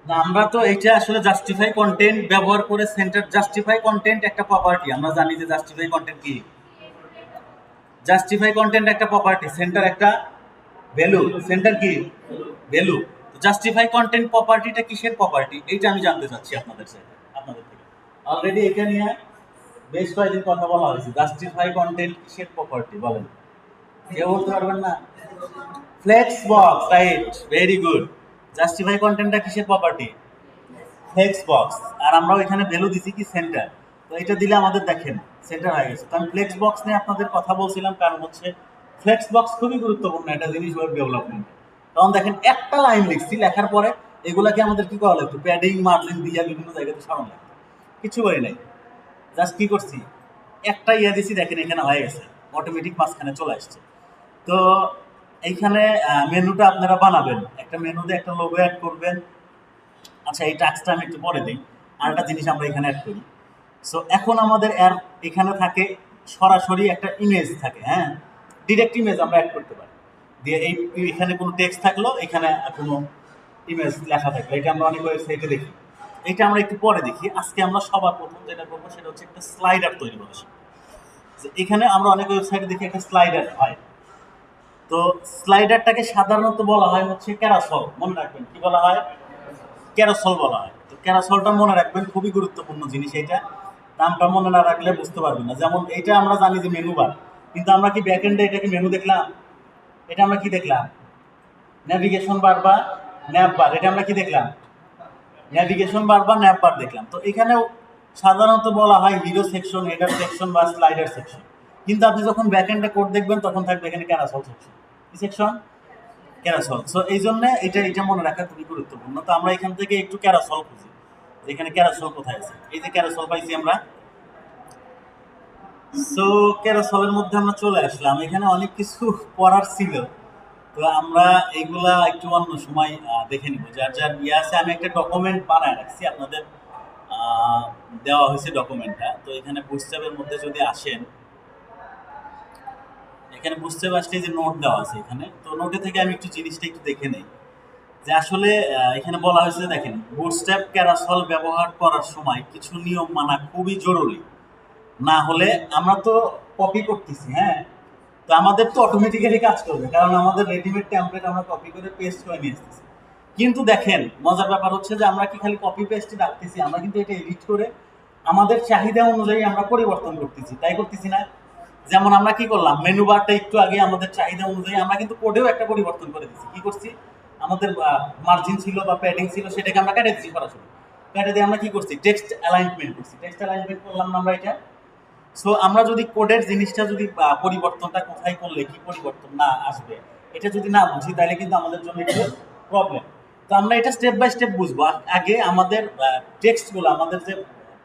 না, আমরা তো এটা আসলে জাস্টিফাই কন্টেন্ট ব্যবহার করে সেন্টার। জাস্টিফাই কন্টেন্ট একটা প্রপার্টি, আমরা জানি যে জাস্টিফাই কন্টেন্ট কি। জাস্টিফাই কন্টেন্ট একটা প্রপার্টি, সেন্টার একটা ভ্যালু। সেন্টার কি? ভ্যালু। জাস্টিফাই কন্টেন্ট প্রপার্টিটা কিসের প্রপার্টি, এইটা আমি জানতে চাচ্ছি আপনাদের সাথে, আপনাদের থেকে। অলরেডি এটা নিয়ে বেশ কয়েকদিন কথা বলা হয়েছে। জাস্টিফাই কন্টেন্ট কিসের প্রপার্টি বলেন? কেউ বলতে পারবেন না? Flex box, right, very good. Justify কন্টেন্টটা কিসের প্রপার্টি? Flakes box. আর আমরা এখানে ভ্যালু দিছি কি? সেন্টার। তো এটা দিলে আমাদের দেখেন সেন্টার হয়ে গেছে। কারণ ফ্লেক্স বক্স নিয়ে আপনাদের কথা বলছিলাম, কারণ হচ্ছে ফ্লেক্স বক্স খুবই গুরুত্বপূর্ণ একটা জিনিস ওয়েব ডেভেলপমেন্ট। কারণ দেখেন একটা লাইন লিখছি, লেখার পরে এগুলাকে আমাদের কি করা লাগতো? প্যাডিং মার্জিন দিয়ে বিভিন্ন জায়গাতে সরানো লাগতো। কিছু করি নাই, জাস্ট কি করছি, একটা ইয়ে দিছি, দেখেন এখানে হয়ে গেছে, অটোমেটিক মাঝখানে চলে আসছে। তো এইখানে মেনুটা আপনারা বানাবেন, একটা মেনুতে একটা লোগো অ্যাড করবেন। আচ্ছা, এই টাস্কটা আমি একটু পরে দিই। আর একটা জিনিস আমরা এখানে অ্যাড করি। সো এখন আমাদের এখানে থাকে সরাসরি একটা ইমেজ থাকে, হ্যাঁ, ডিরেক্ট ইমেজ আমরা অ্যাড করতে পারি। দিয়ে এখানে কোনো টেক্সট থাকলো, এখানে কোনো ইমেজ লেখা থাকলো, এটা আমরা অনেক ওয়েবসাইটে দেখি। এটা আমরা একটু পরে দেখি। আজকে আমরা সবার প্রথম যেটা করবো সেটা হচ্ছে একটা স্লাইডার তৈরি করা। এখানে আমরা অনেক ওয়েবসাইটে দেখি একটা স্লাইডার হয়। তো স্লাইডারটাকে সাধারণত বলা হয় হচ্ছে ক্যারাসল। মনে রাখবেন কি বলা হয়? ক্যারাসল বলা হয়। তো ক্যারাসলটা মনে রাখবেন, খুবই গুরুত্বপূর্ণ জিনিস এটা। নামটা মনে না রাখলে বুঝতে পারবেন না। যেমন এইটা আমরা জানি যে মেনু বার, কিন্তু আমরা কি ব্যাকএন্ডে এটাকে মেনু দেখলাম? এটা আমরা কি দেখলাম? ন্যাভিগেশন বার বা ন্যাপ বার। এটা আমরা কি দেখলাম? ন্যাভিগেশন বার বা ন্যাপ বার দেখলাম। তো এখানেও সাধারণত বলা হয় হিরো সেকশন, হেডার সেকশন বা স্লাইডার সেকশন। কিন্তু আপনি যখন ব্যাকএন্ডে কোড দেখবেন তখন থাকবে এখানে ক্যারাসল সেকশন। কি সেকশন? ক্যারাসল। সো এই জন্য এটা মনে রাখা খুবই গুরুত্বপূর্ণ। তো আমরা এখান থেকে একটু ক্যারাসল খুঁজি, এখানে ক্যারাসল কোথায় আছে। এই যে ক্যারাসল পাইছি আমরা। সো ক্যারাসলের মধ্যে আমরা চলে আসলাম। এখানে অনেক কিছু পড়ার ছিল, তো আমরা এইগুলা একটু অন্য সময় দেখে নিব। যার যার ইয়ে আছে, আমি একটা ডকুমেন্ট বানায় রাখছি আপনাদের, দেওয়া হয়েছে ডকুমেন্টটা। তো এখানে বুস্ট্র্যাপের মধ্যে যদি আসেন, এখানে বুস্ট্র্যাপ আসলে যে নোট দেওয়া আছে এখানে, তো নোটে থেকে আমি একটু জিনিসটা একটু দেখে নেই যে আসলে এখানে বলা হয়েছে, দেখেন বুটস্ট্র্যাপ ক্যারাসল ব্যবহার করার সময় কিছু নিয়ম মানা খুবই জরুরি। না হলে আমরা তো কপি করতেছি, হ্যাঁ, তো আমাদের তো অটোমেটিক্যালি কাজ করবে, কারণ আমাদের রেডিমেড টেমপ্লেট আমরা কপি করে পেস্ট করে নিয়ে আসতেছি। কিন্তু দেখেন মজার ব্যাপার হচ্ছে যে আমরা কি খালি কপি পেস্ট রাখতেছি, আমরা কিন্তু এটা এডিট করে আমাদের চাহিদা অনুযায়ী আমরা পরিবর্তন করতেছি, তাই করতেছি না? যেমন আমরা কি করলাম, মেনু বারটা একটু আগে আমাদের চাহিদা অনুযায়ী আমরা কিন্তু কোডেও একটা পরিবর্তন করে দিচ্ছি। কি করছি, আমাদের মার্জিন ছিল বা প্যাডিং ছিল সেটাকে আমরা কেটে দিচ্ছি সরাসরি। কেটে দিয়ে আমরা কি করছি, টেক্সট অ্যালাইনমেন্ট করছি। টেক্সট অ্যালাইনমেন্ট করলাম না আমরা এটা। সো আমরা যদি কোডের জিনিসটা যদি পরিবর্তনটা কোথায় করলে কি পরিবর্তন না আসবে এটা যদি না বুঝি তাহলে কিন্তু আমাদের জন্য একটু প্রবলেম। তো আমরা এটা স্টেপ বাই স্টেপ বুঝবো। আগে আমাদের টেক্সটগুলো, আমাদের যে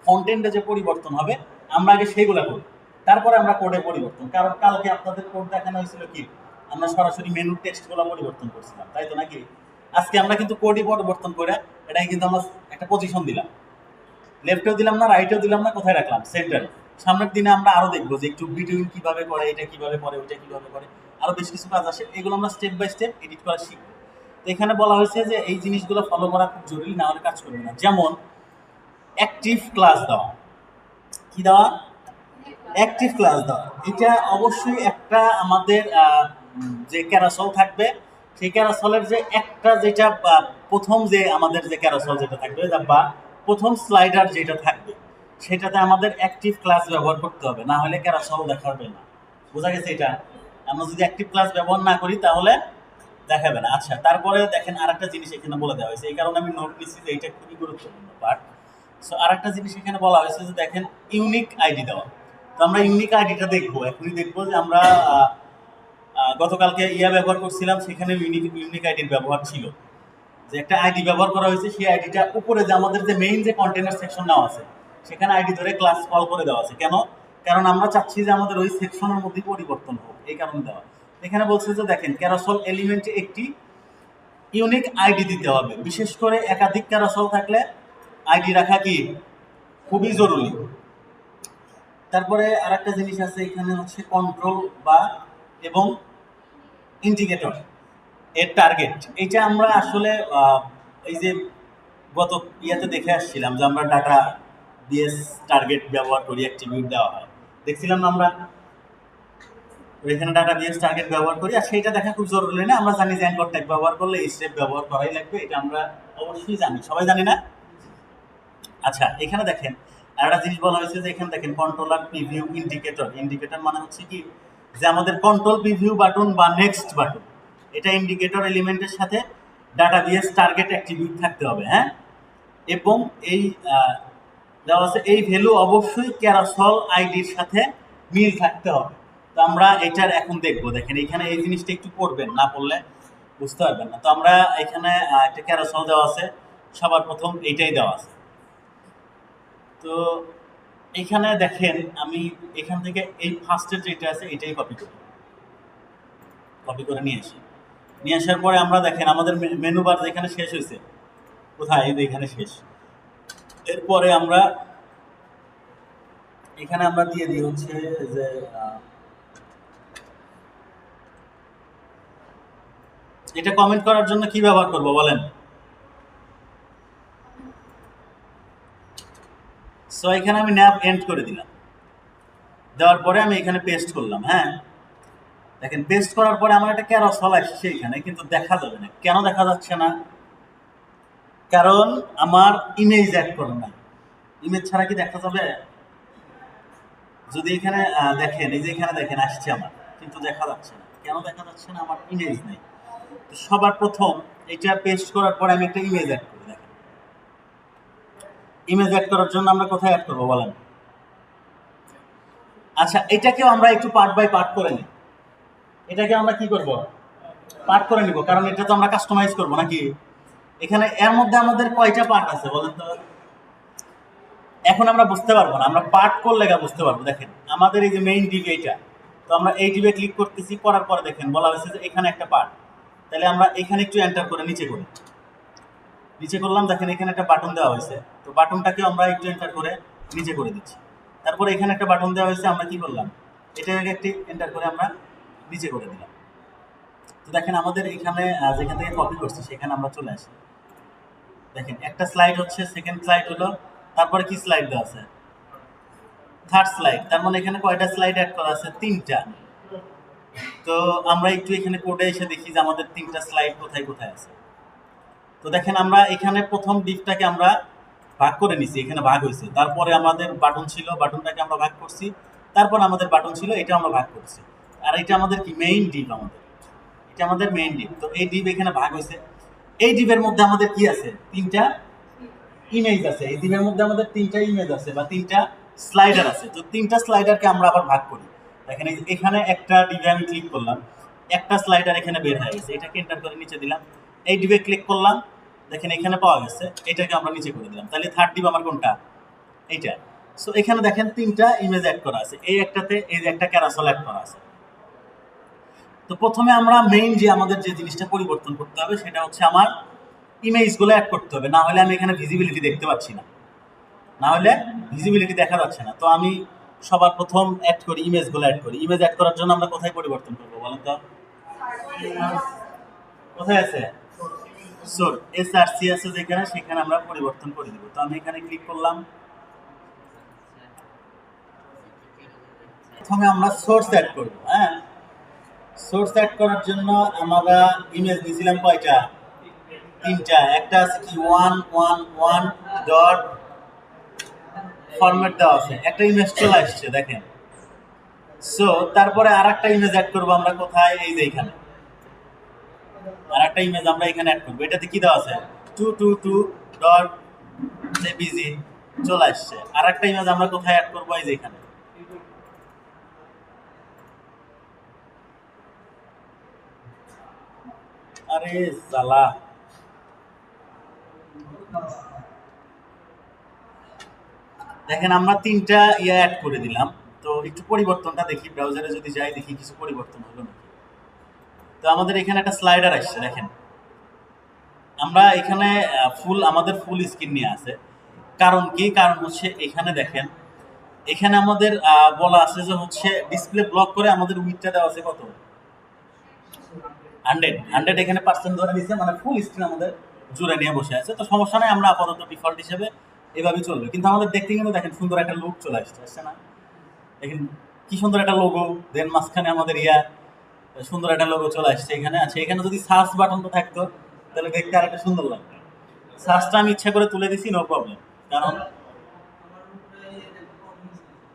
কন্টেন্টে যে পরিবর্তন হবে আমরা আগে সেইগুলো করি, তারপরে আমরা কোডে পরিবর্তন। কারণ কালকে আপনাদের কোড দেখানো হয়েছিল কি, আমরা সরাসরি মেনুর টেক্সটগুলো পরিবর্তন করছিলাম, তাই তো নাকি? আজকে আমরা কিন্তু কোডই পরিবর্তন করে এটাই কিন্তু আমরা একটা পজিশন দিলাম, লেফটেও দিলাম না, রাইটেও দিলাম না, কোথায় রাখলাম, সেন্টার। সামনের দিনে আমরা আরো দেখবো যে একটু বিটুইন কিভাবে করে, এটা কিভাবে করে, ওইটা কিভাবে করে, আরো বেশ কিছু কাজ আসে, এগুলো আমরা স্টেপ বাই স্টেপ এডিট করা শিখবো। তো এখানে বলা হয়েছে যে এই জিনিসগুলো ফলো করা খুব জরুরি, না হলে কাজ করবে না। যেমন অ্যাক্টিভ ক্লাস দেওয়া। কি দেওয়া? অ্যাক্টিভ ক্লাস দেওয়া। এটা অবশ্যই একটা আমাদের যে ক্যারাসল থাকবে সেই ক্যারাসলের যে একটা যেটা প্রথম যে আমাদের যে ক্যারাসল যেটা থাকবে বা প্রথম স্লাইডার যেটা থাকবে সেটাতে আমাদের অ্যাক্টিভ ক্লাস ব্যবহার করতে হবে, না হলে ক্যারাসল দেখাবে না। বোঝা গেছে? এটা আমরা যদি অ্যাক্টিভ ক্লাস ব্যবহার না করি তাহলে দেখাবে না। আচ্ছা, তারপরে দেখেন আরেকটা জিনিস এখানে বলে দেওয়া হয়েছে, এই কারণে আমি নোট নিচ্ছি যে এটা খুবই গুরুত্বপূর্ণ পার্ট। সো আরেকটা জিনিস এখানে বলা হয়েছে যে দেখেন ইউনিক আইডি দেওয়া। তো আমরা ইউনিক আইডিটা দেখবো, এখনই দেখবো যে আমরা গতকালকে ব্যবহার করছিলাম, সেখানে ইউনিক আইডির ব্যবহার ছিল। যে একটা আইডি ব্যবহার করা হয়েছে, সেই আইডিটা উপরে যে আমাদের যে মেইন যে কন্টেনার সেকশন নেওয়া আছে সেখানে আইডি ধরে ক্লাস কল করে দেওয়া আছে। কেন? কারণ আমরা চাচ্ছি যে আমাদের ওই সেকশনের মধ্যে পরিবর্তন হোক, এই কারণে দেওয়া। এখানে বলছে যে দেখেন ক্যারাসল এলিমেন্টে একটি ইউনিক আইডি দিতে হবে। বিশেষ করে একাধিক ক্যারাসল থাকলে আইডি রাখা কি খুবই জরুরি। তারপরে আরেকটা জিনিস আছে এখানে হচ্ছে কন্ট্রোল বা এবং ইন্ডিকেটর এর টার্গেট। এটা আমরা আসলে এই যে গত ইয়াতে দেখে আসছিলাম যে আমরা ডাটা বিএস টার্গেট ব্যবহার করি, অ্যাট্রিবিউট দেওয়া হয়, দেখছিলাম না আমরা এখানে ডাটা বিএস টার্গেট ব্যবহার করি। আর সেইটা দেখা খুব জরুরি না? আমরা জানি যে অ্যাঙ্কর ট্যাগ ব্যবহার করলে এই স্টেপ ব্যবহার করাই লাগবে, এটা আমরা অবশ্যই জানি, সবাই জানি না? আচ্ছা, এখানে দেখেন একটা জিনিস বলা হয়েছে যে এখানে দেখেন কন্ট্রোলার প্রিভিউ ইন্ডিকেটর। ইন্ডিকেটর মানে হচ্ছে কি যে আমাদের কন্ট্রোল প্রিভিউ বাটন বা নেক্সট বাটন, এটা ইন্ডিকেটর এলিমেন্টের সাথে ডাটাবেস টার্গেট অ্যাট্রিবিউট থাকতে হবে। হ্যাঁ, এবং এই দেওয়া আছে এই ভ্যালু অবশ্যই ক্যারাসল আইডির সাথে মিল থাকতে হবে। তো আমরা এটার এখন দেখবো। দেখেন এখানে এই জিনিসটা একটু পড়বেন, না পড়লে বুঝতে পারবেন না। তো আমরা এখানে একটা ক্যারাসল দেওয়া আছে, সবার প্রথম এইটাই দেওয়া আছে। তো এখানে দেখেন আমি এখান থেকে এই ফার্স্টের যেটা আছে এটাই কপি করে নিয়ে আসি। নিয়ে আসার পরে আমরা দেখেন আমাদের মেনু বার যেখানে শেষ হয়েছে, কোথায়, এই যে এখানে শেষ। এরপরে আমরা এখানে আমরা দিয়ে দিই হচ্ছে যে এটা কমেন্ট করার জন্য কি ব্যবহার করব বলেন? সো এখানে আমি ন্যাপ এন্ড করে দিলাম, দেওয়ার পরে আমি এখানে পেস্ট করলাম। হ্যাঁ, দেখেন পেস্ট করার পরে আমার একটা ক্যারাসল আসছে এখানে, কিন্তু দেখা যাবে না। কেন দেখা যাচ্ছে না? কারণ আমার ইমেজ অ্যাড করা নাই। ইমেজ ছাড়া কি দেখা যাবে? যদি এখানে দেখেন, এই যে এখানে দেখেন আসছে আমার, কিন্তু দেখা যাচ্ছে না। কেন দেখা যাচ্ছে না? আমার ইমেজ নেই। তো সবার প্রথম এটা পেস্ট করার পরে আমি একটা ইমেজ অ্যাড করি। দেখেন ইমেজ অ্যাড করার জন্য আমরা কোথায় অ্যাড করবো বলেন? আচ্ছা, এটাকেও আমরা একটু পার্ট বাই পার্ট করে নিই। এটাকে আমরা কি করব? পার্ট করে নিব, কারণ এটা তো আমরা কাস্টমাইজ করবো নাকি? এখানে এর মধ্যে আমাদের কয়টা পার্ট আছে বলেন তো? এখন আমরা বুঝতে পারবো না, আমরা পার্ট করলে বুঝতে পারবো। দেখেন আমাদের এই যে মেইন ডিভ এইটা, তো আমরা এই ডিভে ক্লিক করতেছি, করার পরে দেখেন বলা হয়েছে যে এখানে একটা পার্ট। তাহলে আমরা এখানে একটু এন্টার করে নিচে করি, নিচে করলাম। দেখেন এখানে একটা বাটন দেওয়া হয়েছে, তো বাটনটাকে আমরা একটু এন্টার করে নিচে করে দিচ্ছি। তারপরে এখানে একটা বাটন দেওয়া হয়েছে, আমরা কি করলাম, এটাকে একটি এন্টার করে আমরা নিচে করে দিলাম। তো দেখেন আমাদের এখানে যেখান থেকে কপি করছি সেখানে আমরা চলে আসি। দেখেন একটা স্লাইড হচ্ছে, সেকেন্ড স্লাইড হলো, তারপরে কি স্লাইড দেওয়া আছে, থার্ড স্লাইড। তার মানে এখানে কয়টা স্লাইড অ্যাড করা আছে? 3টা। তো আমরা একটু এখানে কোডে এসে দেখি যে আমাদের 3টা স্লাইড কোথায় কোথায় আছে। তো দেখেন আমরা এখানে প্রথম ডিপটাকে আমরা ভাগ করে নিছি, এখানে ভাগ হয়েছে, তারপরে আমাদের বাটন ছিল, বাটনটাকে আমরা ভাগ করছি, তারপর আমাদের বাটন ছিল, এটা আমরা ভাগ করছি। আর এটা আমাদের কি মেইন ডিপ, আমাদের এটা আমাদের মেইন ডিপ। তো এই ডিপ এখানে ভাগ হয়েছে। এই ডিপের মধ্যে আমাদের কি আছে, তিনটা ইমেজ আছে। এই ডিপের মধ্যে আমাদের তিনটা ইমেজ আছে বা তিনটা স্লাইডার আছে। তো তিনটা স্লাইডারকে আমরা আবার ভাগ করি। দেখেন এখানে একটা ডিপে আমি ক্লিক করলাম, একটা স্লাইডার এখানে বের হয়ে গেছে, এটাকে এন্টার করে নিচে দিলাম। এই ডিপে ক্লিক করলাম, দেখেন এখানে পাওয়া গেছে, এটাকে আমরা নিচে করে দিলাম। তাহলে থার্ড ডিপ আমার কোনটা, এইটা। সো এখানে দেখেন তিনটা ইমেজ অ্যাড করা আছে, এই একটাতে এই যে একটা ক্যারাসেল অ্যাড করা আছে। তো প্রথমে আমরা মেইন যে আমাদের যে জিনিসটা পরিবর্তন করতে হবে সেটা হচ্ছে আমার ইমেজগুলো অ্যাড করতে হবে, না হলে আমি এখানে ভিজিবিলিটি দেখতে পাচ্ছি না, না হলে ভিজিবিলিটি দেখা যাচ্ছে না। তো আমি সবার প্রথম অ্যাড করি, ইমেজগুলো অ্যাড করি। ইমেজ অ্যাড করার জন্য আমরা কোথায় পরিবর্তন করবো বলেন তো, কোথায় আছে সোর্স, এসআরসি আছে যেখানে, সেখানে আমরা পরিবর্তন করে দিব। তো আমি এখানে ক্লিক করলাম, প্রথমে আমরা সোর্স অ্যাড করব। হ্যাঁ, সোর্স অ্যাড করার জন্য আমরা ইমেজ দিয়েছিলাম কয়টা, তিনটা। একটা আছে কি 111 ডট ফরম্যাট দেওয়া আছে, একটা ইমেজ চলে আসছে দেখেন। সো তারপরে আর একটা ইমেজ অ্যাড করবো আমরা কোথায়, এই যে এখানে আর একটা ইমেজ আমরা এখানে অ্যাড করবো। এটাতে কি দেওয়া আছে 222 ডট জেপিজি চলে আসছে। আর একটা ইমেজ আমরা কোথায় অ্যাড করবো, এই যে এখানে। আরে জ্বালা, দেখেন আমরা তিনটা ইয়া অ্যাড করে দিলাম। তো একটু পরিবর্তনটা দেখি, ব্রাউজারে যদি যাই দেখি কিছু পরিবর্তন হলো নাকি। তো আমাদের এখানে একটা স্লাইডার আসছে দেখেন, আমরা এখানে আমাদের ফুল স্ক্রিন নিয়ে আছে। কারণ কি, কারণ হচ্ছে এখানে দেখেন, এখানে আমাদের বলা আছে যে হচ্ছে ডিসপ্লে ব্লক করে আমাদের উইডথটা দেওয়া আছে কত, 100 এখানে পার্সেন্ট ধরে নিচ্ছে, মানে ফুল স্ক্রিন আমাদের জুড়ে নিয়ে বসে আছে। তো সমস্যা নাই, আমরা আপাতত ডিফল্ট হিসেবে এভাবে চলবে। কিন্তু আমাদের দেখতে কিন্তু দেখেন সুন্দর একটা লুক চলে আসছে না, দেখেন কি সুন্দর একটা লোগো, দেন মাঝখানে আমাদের সুন্দর একটা লোগো চলে আসছে এখানে। আচ্ছা, এখানে যদি সার্চ বাটনটা থাকতো তাহলে দেখতে আর একটা সুন্দর লাগতো। সার্চটা আমি ইচ্ছা করে তুলে দিছি, নো প্রবলেম, কারণ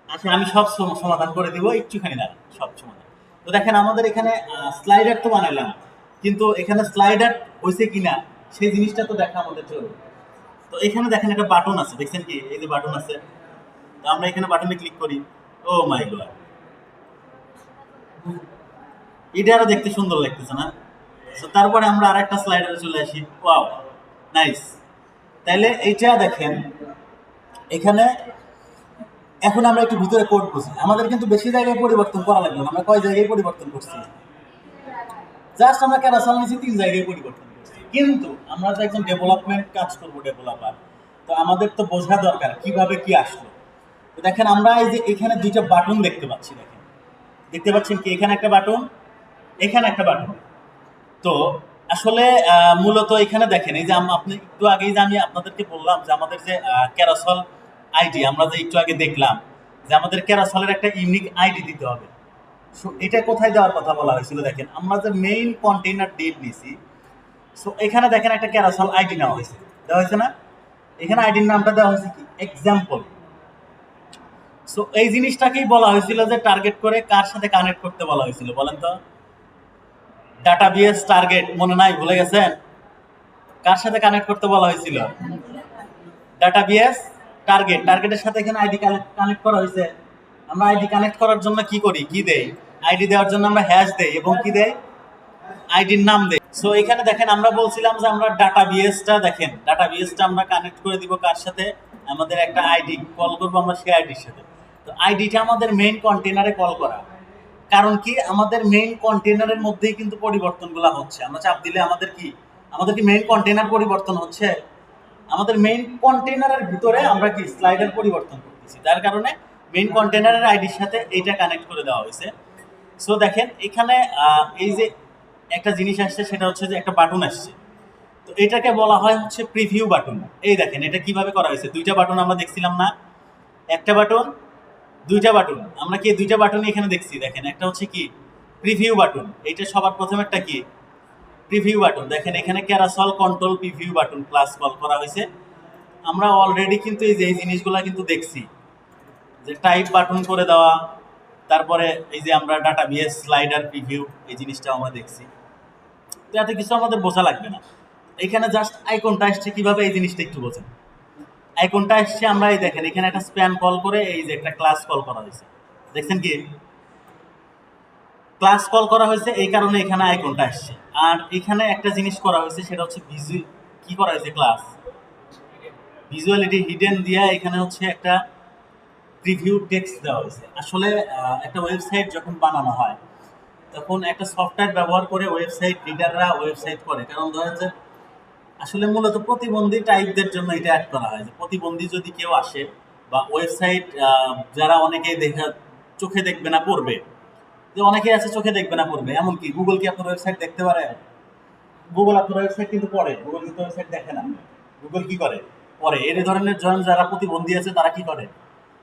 আচ্ছা আমি সব সমাধান করে দিব, একটুখানি না সব সমাধান। তো দেখেন আমাদের এখানে স্লাইডার তো বানাইলাম, কিন্তু এখানে স্লাইডার হয়েছে কিনা সেই জিনিসটা তো দেখা আমাদের চলবে। তো এখানে দেখেন একটা বাটন আছে, দেখছেন কি, এই যে বাটন আছে। তো আমরা এখানে বাটনে ক্লিক করি, ও মাই গড, এটা আরো দেখতে সুন্দর লাগতেছে না। তো তারপরে আমরা আরেকটা স্লাইডারে চলে আসি, ওয়াও নাইস। তাইলে এইটা দেখেন এখানে, এখন আমরা একটু ভিতরে কোড করছি, আমাদের কিন্তু বেশি জায়গায় পরিবর্তন করা লাগবে না। আমরা কয় জায়গায় পরিবর্তন করছি, জাস্ট আমরা ক্যারাসেল নিয়েছি 3 জায়গায় পরিবর্তন করছি। কিন্তু আমরা তো একজন ডেভেলপমেন্ট কাজ করবো, ডেভেলপার, তো আমাদের তো বোঝা দরকার কিভাবে কি আসলো। তো দেখেন আমরা এই যে এখানে দুইটা বাটন দেখতে পাচ্ছি, দেখেন দেখতে পাচ্ছেন কি, এখানে একটা বাটন, এখানে একটা বাটন। তো আসলে মূলত এখানে দেখেন, এই যে আপনি একটু আগেই যে আমি আপনাদেরকে বললাম যে আমাদের যে ক্যারাসল আইডি, আমরা যে একটু আগে দেখলাম যে আমাদের ক্যারাসলের একটা ইউনিক আইডি দিতে হবে। সো এটা কোথায় দেওয়ার কথা বলা হয়েছিল, দেখেন আমরা যে মেইন কন্টেইনার ডিপ নিছি, সো এখানে দেখেন একটা ক্যারাসল আইডি নেওয়া হয়েছে, দেওয়া হয়েছে না, এখানে আইডির নামটা দেওয়া হয়েছে কি এক্সাম্পল। সো এই জিনিসটাকেই বলা হয়েছিল যে টার্গেট করে কার সাথে কানেক্ট করতে বলা হয়েছিল বলেন তো, ডাটাবেস টার্গেট মনে নাই, ভুলে গেছেন, কার সাথে কানেক্ট করতে বলা হয়েছিল, ডাটাবেস টার্গেট, টার্গেটের সাথে এখানে আইডি কানেক্ট করা হয়েছে। আমরা আইডি কানেক্ট করার জন্য কি করি, কি দেই, আইডি দেওয়ার জন্য আমরা হ্যাশ দেই এবং কি দেই, আইডির নাম দেই। সো এখানে দেখেন আমরা বলছিলাম যে আমরা ডাটাবেসটা, দেখেন ডাটাবেসটা আমরা কানেক্ট করে দিব কার সাথে, আমাদের একটা আইডি কল করবো আমরা সেই আইডির সাথে। তো আইডিটা আমাদের মেইন কন্টেনারে কল করা, কারণ কি আমাদের মেইন কন্টেনারের মধ্যেই কিন্তু পরিবর্তনগুলো হচ্ছে। আমরা চাপ দিলে আমাদের কি মেইন কন্টেনার পরিবর্তন হচ্ছে, আমাদের মেইন কন্টেনারের ভিতরে আমরা কি স্লাইডার পরিবর্তন করতেছি, তার কারণে মেইন কন্টেনারের আইডির সাথে এইটা কানেক্ট করে দেওয়া হয়েছে। সো দেখেন এখানে এই যে একটা জিনিস আসছে, সেটা হচ্ছে যে একটা বাটন আসছে। তো এটাকে বলা হয় হচ্ছে প্রিভিউ বাটন। এই দেখেন এটা কিভাবে করা হয়েছে, দুইটা বাটন আমরা দেখছিলাম না, একটা বাটন, দুইটা বাটন, আমরা কি দুইটা বাটনই এখানে দেখছি। দেখেন একটা হচ্ছে কি প্রিভিউ বাটন, এইটা সবার প্রথম একটা কি প্রিভিউ বাটন দেখেন এখানে carousel control preview button plus call করা হয়েছে। আমরা অলরেডি কিন্তু এই যে এই জিনিসগুলো কিন্তু দেখছি যে টাইপ বাটন করে দেওয়া, তারপরে এই যে আমরা ডাটাবেস স্লাইডার প্রিভিউ এই জিনিসটাও আমরা দেখছি। তো এত কিছু আমাদের বোঝা লাগবে না, এখানে জাস্ট আইকনটা আসছে কিভাবে এই জিনিসটা একটু বোঝেন। আইকনটা আসছে আমরা এই দেখেন এখানে একটা স্প্যান কল করে এই যে একটা ক্লাস কল করা হয়েছে, দেখছেন কি ক্লাস কল করা হয়েছে, এই কারণে এখানে আইকনটা আসছে। আর এখানে একটা জিনিস করা হয়েছে সেটা হচ্ছে কি করা হয়েছে ক্লাস ভিজুয়ালিটি হিডেন দিয়া এখানে হচ্ছে একটা প্রিভিউ টেক্সট দেওয়া হয়েছে। আসলে একটা ওয়েবসাইট যখন বানানো হয় তখন একটা সফটওয়্যার ব্যবহার করে ওয়েবসাইট রিডাররা ওয়েবসাইট করে, কারণ ধরেন যে আসলে মূলত প্রতিবন্ধী টাইপদের জন্য এটা অ্যাড করা হয় যে প্রতিবন্ধী যদি কেউ আসে বা ওয়েবসাইট যারা অনেকেই চোখে দেখবে না পড়বে, যে অনেকেই আছে চোখে দেখবে না পড়বে, এমনকি গুগল কি আপনার ওয়েবসাইট দেখতে পারে? গুগল আপনার ওয়েবসাইট কিন্তু পড়ে, গুগল কিন্তু ওয়েবসাইট দেখে না, গুগল কি করে পড়ে। এই ধরনের জন যারা প্রতিবন্ধী আছে তারা কি করে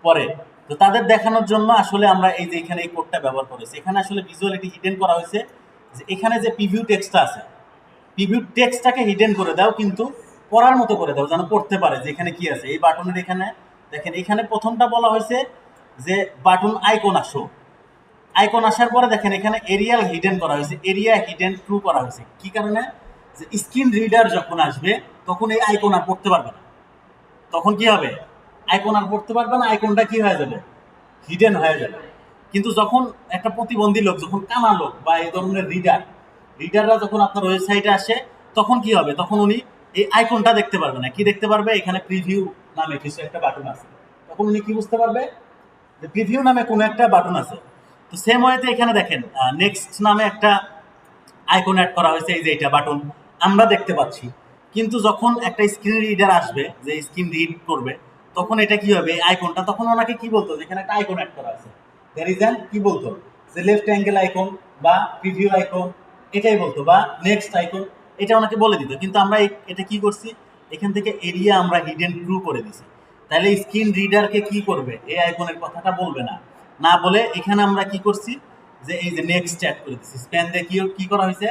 পড়ে। তো তাদের দেখানোর জন্য আসলে আমরা এই যে এখানে এই কোডটা ব্যবহার করেছি। এখানে আসলে ভিজুয়ালিটি হিডেন করা হয়েছে যে এখানে যে প্রিভিউ টেক্সটটা আছে প্রিভিউ টেক্সটটাকে হিডেন করে দাও, কিন্তু পড়ার মতো করে দাও যেন পড়তে পারে যে এখানে কি আছে। এই বাটনের এখানে দেখেন এখানে প্রথমটা বলা হয়েছে যে বাটন আইকন আসো, আইকন আসার পরে দেখেন এখানে এরিয়াল হিডেন করা হয়েছে, এরিয়া হিডেন ট্রু করা হয়েছে। কি কারণে? যে স্ক্রিন রিডার যখন আসবে তখন এই আইকন আর পড়তে পারবে না। তখন কি হবে? আইকন আর পড়তে পারবে না, আইকনটা কি হয়ে যাবে? হিডেন হয়ে যাবে। কিন্তু যখন একটা প্রতিবন্ধী লোক, যখন কানা লোক বা এই ধরনের রিডাররা যখন আপনার ওয়েবসাইটে আসে তখন কি হবে? তখন উনি এই আইকনটা দেখতে পারবে না। কি দেখতে পারবে? এখানে প্রিভিউ নামে কিছু একটা বাটন আছে, তখন উনি কি বুঝতে পারবে? যে প্রিভিউ নামে কোনো একটা বাটন আছে। তো সেম ওয়েতে এখানে দেখেন নেক্সট নামে একটা আইকন অ্যাড করা হয়েছে, এই যে এটা বাটন আমরা দেখতে পাচ্ছি। কিন্তু যখন একটা স্ক্রিন রিডার আসবে যে স্ক্রিন রিড করবে তখন এটা কি হবে? এই আইকনটা তখন ওনাকে কি বলতো? যেখানে একটা আইকন অ্যাড করা আছে দ্যার ইজ অ্যান কি বলতো? যে লেফট অ্যাঙ্গেল আইকন বা প্রিভিউ আইকন এটাই বলতো, বা নেক্সট আইকন এটা ওনাকে বলে দিত। কিন্তু আমরা এটা কি করছি? এখান থেকে এরিয়া আমরা হিডেন ট্রু করে দিছি। তাহলে স্ক্রিন রিডারকে কি করবে? এই আইকনের কথাটা বলবে না, না বলে এখানে আমরা কি করছি যে এই যে নেক্সট অ্যাড করে দিচ্ছি। স্প্যান দিয়ে কি করা হয়েছে?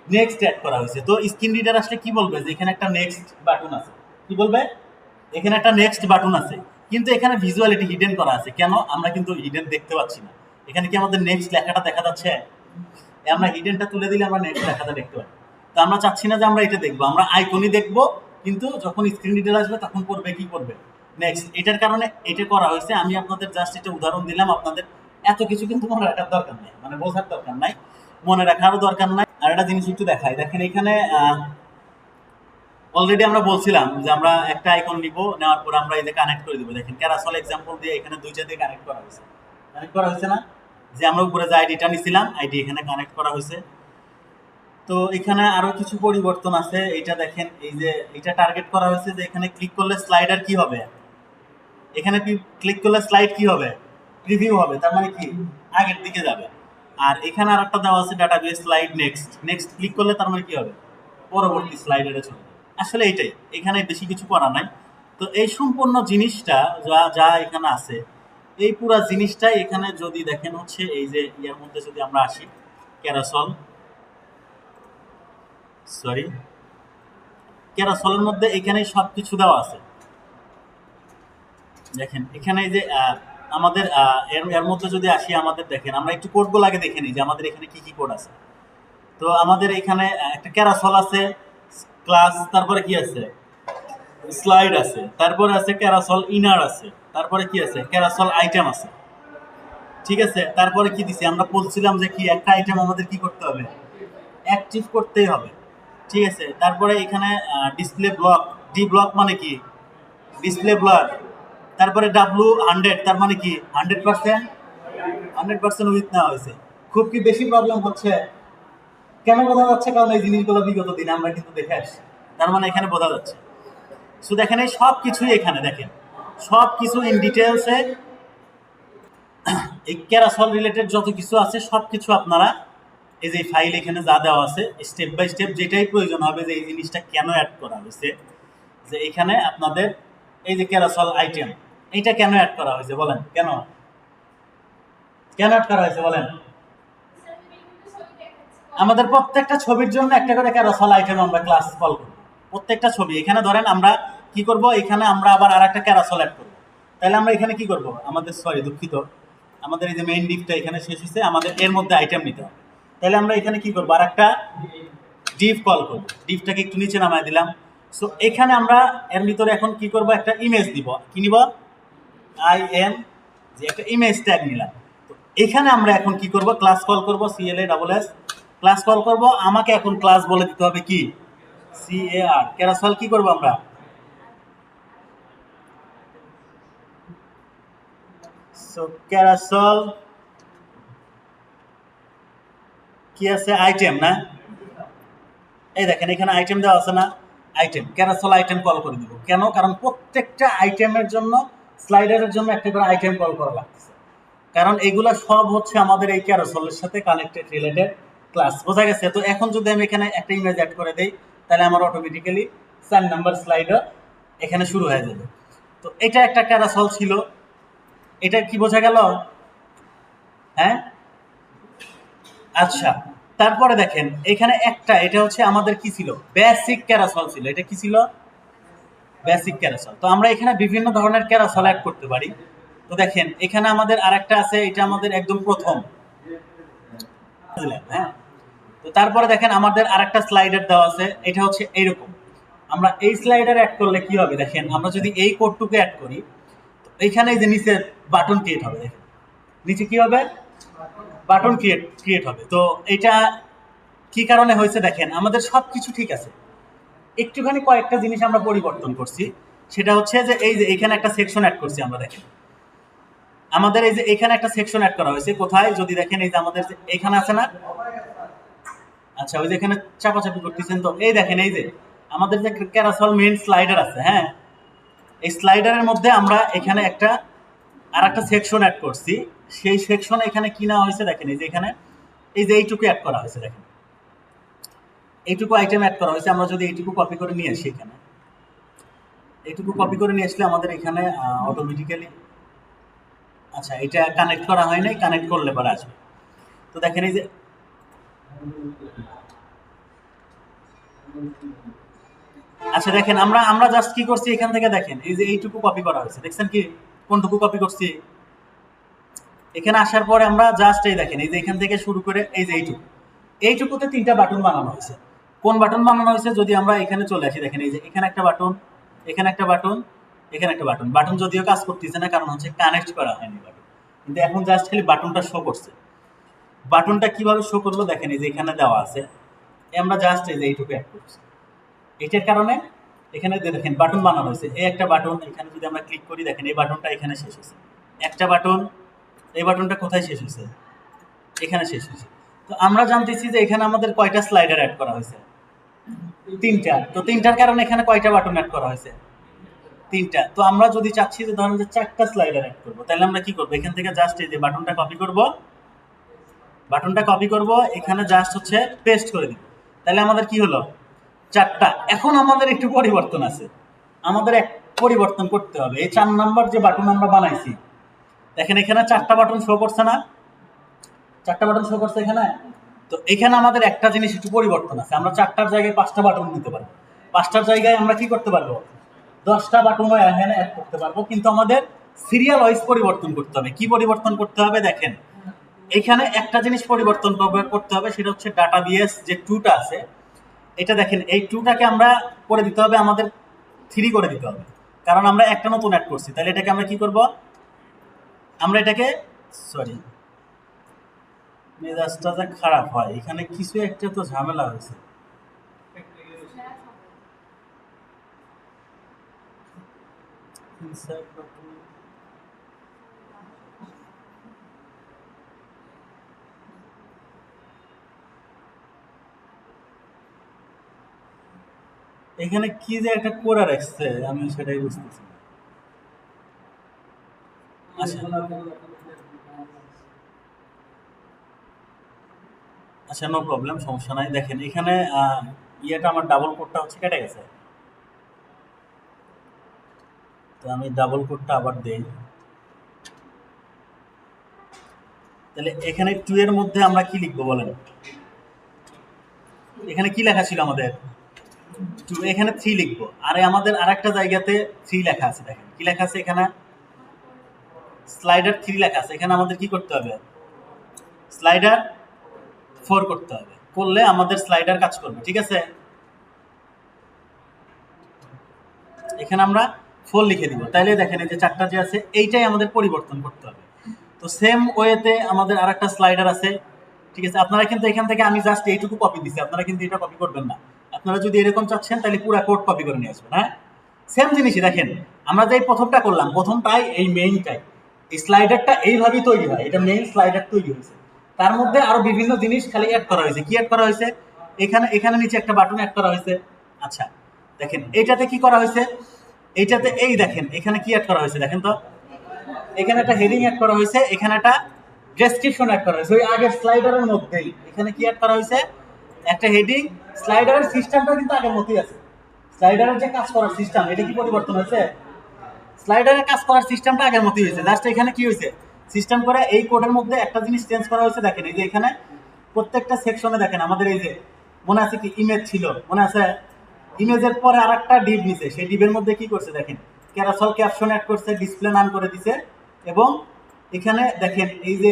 নেক্সট অ্যাড করা হয়েছে। তো স্ক্রিন রিডার আসলে কি বলবে? যে এখানে একটা নেক্সট বাটন আছে। কি বলবে? এখানে একটা নেক্সট বাটন আছে, কিন্তু এখানে ভিজুয়ালিটি হিডেন করা আছে। কেন? আমরা কিন্তু হিডেন দেখতে পাচ্ছি না। এখানে কি আমাদের নেক্সট লেখাটা দেখা যাচ্ছে? আমরা হিডেনটা তুলে দিলে আমরা নেক্সট লেখাটা দেখতে পাই। তো আমরা চাচ্ছি না যে আমরা এটা দেখবো, আমরা আইকনই দেখবো, কিন্তু যখন স্ক্রিন রিডার আসবে তখন করবে কি করবে? নেক্সট। এটার কারণে এটা করা হয়েছে। আমি আপনাদের জাস্ট এটা উদাহরণ দিলাম, আপনাদের এত কিছু কিন্তু মনে রাখার দরকার নেই, মানে বোঝার দরকার নাই, মনে রাখারও দরকার নাই। আর একটা জিনিস একটু দেখাই, দেখেন এখানে অলরেডি আমরা বলছিলাম যে আমরা একটা আইকন নিব, নেওয়ার পর আমরা এই যে কানেক্ট করে দিব। দেখেন ক্যারাসল এক্সাম্পল দিয়ে এখানে দুইটা দিয়ে কানেক্ট করা হয়েছে। কানেক্ট করা হয়েছে না? যে আমরা উপরে যে আইডিটা নিছিলাম আইডি এখানে কানেক্ট করা হয়েছে। তো এখানে আরো কিছু পরিবর্তন আছে। এটা দেখেন এই যে এটা টার্গেট করা হয়েছে যে এখানে ক্লিক করলে স্লাইডার কি হবে? এখানে ক্লিক করলে স্লাইড কি হবে? প্রিভিউ হবে, তার মানে কি আগের দিকে যাবে। আর এখানে আরেকটা দেওয়া আছে database slide next, next click করলে তার মানে কি হবে? পরবর্তী স্লাইডারে চলে যাবে। আসলে এইটাই, এখানে বেশি কিছু করা নাই। তো এই সম্পূর্ণ জিনিসটা যা যা এখানে আছে, এই পুরো জিনিসটাই এখানে যদি দেখেন হচ্ছে এই যে ইয়ার মধ্যে যদি আমরা আসি ক্যারাসল, সরি ক্যারাসলের মধ্যে এখানে সব কিছু দেওয়া আছে। দেখেন এখানে যে আমাদের এর মধ্যে যদি আসি, আমাদের দেখেন আমরা একটু কোডগুলো আগে দেখে নিই যে আমাদের এখানে কি কি কোড আছে। তো আমাদের এখানে একটা ক্যারাসল আছে, ক্লাস, তারপরে কি আছে? স্লাইড আছে, তারপরে আছে ক্যারাসল ইনার আছে, তারপরে কি আছে? ক্যারাসল আইটেম আছে। ঠিক আছে, তারপরে কি দিছি? আমরা বলছিলাম যে কি একটা আইটেম আমাদের কি করতে হবে? অ্যাক্টিভ করতেই হবে। ঠিক আছে, তারপরে এখানে ডিসপ্লে ব্লক, ডি ব্লক মানে কি? Display block. তারপরে W100 তার মানে কি? 100% উইথ নেওয়া হয়েছে। খুব কি বেশি প্রবলেম হচ্ছে? কেন বোঝা যাচ্ছে? কারণ এই জিনিসগুলো বিগত দিনে আমরা কিন্তু দেখে আসছি, তার মানে এখানে বোঝা যাচ্ছে। সো দেখেন এই সব কিছুই এখানে দেখেন, সব কিছু ইন ডিটেলসে এই ক্যারাসল রিলেটেড যত কিছু আছে সব কিছু আপনারা এই যে ফাইল এখানে যা দেওয়া আছে স্টেপ বাই স্টেপ যেটাই প্রয়োজন হবে যে এই জিনিসটা কেন অ্যাড করা হয়েছে, যে এখানে আপনাদের এই যে ক্যারাসল আইটেম এইটা কেন অ্যাড করা হয়েছে বলেন? কেন কেন অ্যাড করা হয়েছে বলেন? আমাদের প্রত্যেকটা ছবির জন্য একটা করে ক্যারাসল আইটেম আমরা ক্লাস কল করব। প্রত্যেকটা ছবি এখানে ধরেন আমরা কি করব, এখানে আমরা আবার আরেকটা ক্যারাসল অ্যাড করব। তাহলে আমরা এখানে কি করব, আমাদের সরি দুঃখিত, আমাদের এই যে মেইন ডিপটা এখানে শেষ হয়েছে, আমাদের এর মধ্যে আইটেম নিতে হবে। তাহলে আমরা এখানে কি করব, আরেকটা ডিপ কল করব। ডিপটাকে একটু নিচে নামায় দিলাম। সো এখানে আমরা এর ভিতরে এখন কি করব, একটা ইমেজ দিব। কি নিব, আইএম, যে একটা ইমেজ ট্যাগ নিলাম। তো এখানে আমরা এখন কি করব, ক্লাস কল করব, CLASS ক্লাস কল করব। আমাকে এখন ক্লাস বলে দিতে হবে কি, CAR ক্যারাসল কি করব আমরা, সো ক্যারাসল কি আছে, আইটেম না, এই দেখেন এখানে আইটেম দেওয়া আছে না, আইটেম ক্যারাসল আইটেম কল করে দিব। কেন, কারণ প্রত্যেকটা আইটেমের জন্য স্লাইডারের জন্য একটা করে আইটেম কল করা লাগছে, কারণ এগুলা সব হচ্ছে আমাদের এই ক্যারাসলের সাথে কানেক্টেড রিলেটেড ক্লাস। বোঝা গেছে? তো এখন যদি আমি এখানে একটা ইমেজ অ্যাড করে দেই, তাহলে আমার অটোমেটিক্যালি 4 নাম্বার স্লাইডার এখানে শুরু হয়ে যাবে। তো এটা একটা ক্যারাসল ছিল, এটা কি বোঝা গেল? হ্যাঁ, আচ্ছা। তারপরে দেখেন এখানে একটা, এটা হচ্ছে আমাদের কি ছিল, বেসিক ক্যারাসল ছিল। এটা কি ছিল, বেসিক ক্যারাসল। তো আমরা এখানে বিভিন্ন ধরনের ক্যারাসল অ্যাড করতে পারি। তো দেখেন এখানে আমাদের আরেকটা আছে, এটা আমাদের একদম প্রথম, হ্যাঁ। তো তারপরে দেখেন আমাদের আরেকটা স্লাইডার দেওয়া আছে, এটা হচ্ছে এইরকম। আমরা এই স্লাইডার অ্যাড করলে কি হবে, দেখেন আমরা যদি এই কোডটুকু অ্যাড করি, তো এইখানে যে নিচে বাটন ক্রিয়েট হবে, দেখেন নিচে কি হবে, বাটন ক্রিয়েট হবে। তো এটা কি কারণে হয়েছে, দেখেন আমাদের সব কিছু ঠিক আছে, একটুখানি কয়েকটা জিনিস আমরা পরিবর্তন করছি। সেটা হচ্ছে যে এই যে এখানে একটা সেকশন অ্যাড করছি আমরা, দেখেন আমাদের এই যে এখানে একটা সেকশন অ্যাড করা হয়েছে। কোথায়, যদি দেখেন এই যে আমাদের এখানে আছে না, আচ্ছা ওই যে এখানে চাপাচাপি করতেছেন, তো এই দেখেন এই যে আমাদের যে ক্যারাসল মেইন স্লাইডার আছে, হ্যাঁ, এই স্লাইডারের মধ্যে আমরা এখানে একটা আর একটা সেকশন অ্যাড করছি। সেই সেকশনে এখানে কি নেওয়া হয়েছে, দেখেন এই যে এখানে এই যে এইটুকু অ্যাড করা হয়েছে, দেখেন এইটুকু আইটেম অ্যাড করা হয়েছে। আমরা যদি এইটুকু কপি করে নিয়ে আসি, এখানে এইটুকু কপি করে নিয়ে আসলে আমাদের এখানে অটোমেটিক্যালি, আচ্ছা এটা কানেক্ট করা হয় নাই, কানেক্ট করলে পরে আসবে। তো দেখেন এই যে, আচ্ছা দেখেন আমরা আমরা জাস্ট কি করছি, এখান থেকে দেখেন এই যে এইটুকু কপি করা হয়েছে, দেখছেন কি কোনটুকু কপি করছি। এখানে আসার পরে আমরা জাস্ট এই দেখেন এই যে এখান থেকে শুরু করে এই যে এইটুকু, এইটুকুতে 3টা বাটন বানানো হয়েছে। কোন বাটন বানানো হয়েছে, যদি আমরা এখানে চলে আসি, দেখেন এই যে এখানে একটা বাটন, এখানে একটা বাটন, এখানে একটা বাটন। বাটন যদিও কাজ করতেছে না, কারণ হচ্ছে কানেক্ট করা হয়নি বাটন, কিন্তু এখন জাস্ট খালি বাটনটা শো করছে। বাটনটা কিভাবে শো করলো, দেখেন এই যে এখানে দেওয়া আছে, আমরা জাস্ট এই যে এইটুকু অ্যাড করছি। এটার কারণে এখানে দেখেন বাটন বানানো হয়েছে, এই একটা বাটন, এখানে যদি আমরা ক্লিক করি, দেখেন এই বাটনটা এখানে শেষ হয়েছে। একটা বাটন, এই বাটনটা কোথায় শেষ হয়েছে, এখানে শেষ হয়েছে। তো আমরা জানতেছি যে এখানে আমাদের কয়টা স্লাইডার অ্যাড করা হয়েছে, 3টা। তো 3টার কারণে এখানে কয়টা বাটন অ্যাড করা হয়েছে, 3টা। তো আমরা যদি চাচ্ছি যে ধরেন যে 4টা স্লাইডার অ্যাড করবো, তাহলে আমরা কি করবো, এখান থেকে জাস্ট এই যে বাটনটা কপি করব, বাটনটা কপি করব, এখানে জাস্ট হচ্ছে পেস্ট করে দিব। তাহলে আমাদের কি হলো, 4টা। এখন আমাদের একটু পরিবর্তন আছে, আমাদের এক পরিবর্তন করতে হবে। এই 4 নাম্বার যে বাটন আমরা বানাইছি, দেখেন এখানে 4টা বাটন শো করছে না, 4টা বাটন শো করছে এখানে। তো এখানে আমাদের একটা জিনিস একটু পরিবর্তন আছে, আমরা 4টার জায়গায় 5টা বাটন নিতে পারবো। 5টার জায়গায় আমরা কি করতে পারবো, 10টা বাটনও এখানে অ্যাড করতে পারবো। কিন্তু আমাদের সিরিয়াল ওয়াইজ পরিবর্তন করতে হবে। কি পরিবর্তন করতে হবে, দেখেন এখানে একটা জিনিস পরিবর্তন করতে হবে, সেটা হচ্ছে ডাটাবেস যে 2টা আছে, এটা দেখেন এই 2টাকে আমরা করে দিতে হবে, আমাদের 3 করে দিতে হবে, কারণ আমরা একটা নতুন অ্যাড করছি। তাহলে এটাকে আমরা কি করব, আমরা এটাকে, সরি মেজাজটা যে খারাপ হয়, এখানে কিছু একটা তো ঝামেলা হয়েছে। এখানে কি যে একটা করে রাখছে, আমি সেটাই বুঝতেছি না। আচ্ছা আচ্ছা, নো প্রবলেম, সমস্যা নাই। দেখেন এখানে ইয়েটা আমার ডাবল কোডটা হচ্ছে কেটে গেছে, তো আমি ডাবল কোডটা আবার দেই। তাহলে এখানে 2 এর মধ্যে আমরা কি লিখবো বলেন, এখানে কি লেখা ছিল আমাদের 2, এখানে 3 লিখবো। আর আমাদের আরেকটা জায়গাতে 3 লেখা আছে, দেখেন কি লেখা আছে এখানে, স্লাইডার 3 লেখা আছে। এখানে আমাদের কি করতে হবে, স্লাইডার 4 করতে হবে, করলে আমাদের স্লাইডার কাজ করবে, ঠিক আছে। এখানে আমরা 4 লিখে দিব, তাইলে দেখেন এই যে 4টা যে আছে এইটাই আমাদের পরিবর্তন করতে হবে। তো সেম ওয়েতে আমাদের আরেকটা স্লাইডার আছে, ঠিক আছে। আপনারা কিন্তু এখান থেকে আমি জাস্ট এইটুকু কপি দিছি, আপনারা কিন্তু এটা কপি করবেন না। আপনারা যদি এরকম চাচ্ছেন তাহলে পুরো কোড কপি করে নিয়ে আসবেন, হ্যাঁ। সেম জিনিসই দেখেন, আমরা যে প্রথমটা করলাম, প্রথমটাই এই মেইনটাই, এই স্লাইডারটা এইভাবেই তৈরি হয়, এটা মেইন স্লাইডার তৈরি হয়েছে। তার মধ্যে আরো বিভিন্ন জিনিস খালি অ্যাড করা হয়েছে। কি অ্যাড করা হয়েছে, এখানে এখানে নিচে একটা বাটন অ্যাড করা হয়েছে। আচ্ছা দেখেন এইটাতে কি করা হয়েছে, এইটাতে এই দেখেন এখানে কি অ্যাড করা হয়েছে, দেখেন তো এখানে একটা হেডিং অ্যাড করা হয়েছে, এখানে একটা ডেসক্রিপশন অ্যাড করা হয়েছে। ওই আগের স্লাইডারের মধ্যেই এখানে কি অ্যাড করা হয়েছে, একটা হেডিং। স্লাইডারের সিস্টেমটা কিন্তু আগের মতোই আছে। স্লাইডারের যে কাজ করার সিস্টেম, এটা কি পরিবর্তন হয়েছে, স্লাইডারের কাজ করার সিস্টেমটা আগের মতোই হয়েছে। জাস্ট এখানে কি হয়েছে, সিস্টেম করে এই কোডের মধ্যে একটা জিনিস চেঞ্জ করা হয়েছে। দেখেন এই যে এখানে প্রত্যেকটা সেকশনে দেখেন আমাদের এই যে মনে আছে কি ইমেজ ছিল, মনে আছে, ইমেজের পরে আর একটা ডিপ নিছে, সেই ডিপের মধ্যে কি করছে দেখেন, ক্যারাসল ক্যাপশন অ্যাড করছে, ডিসপ্লে নাম করে দিছে। এবং এখানে দেখেন এই যে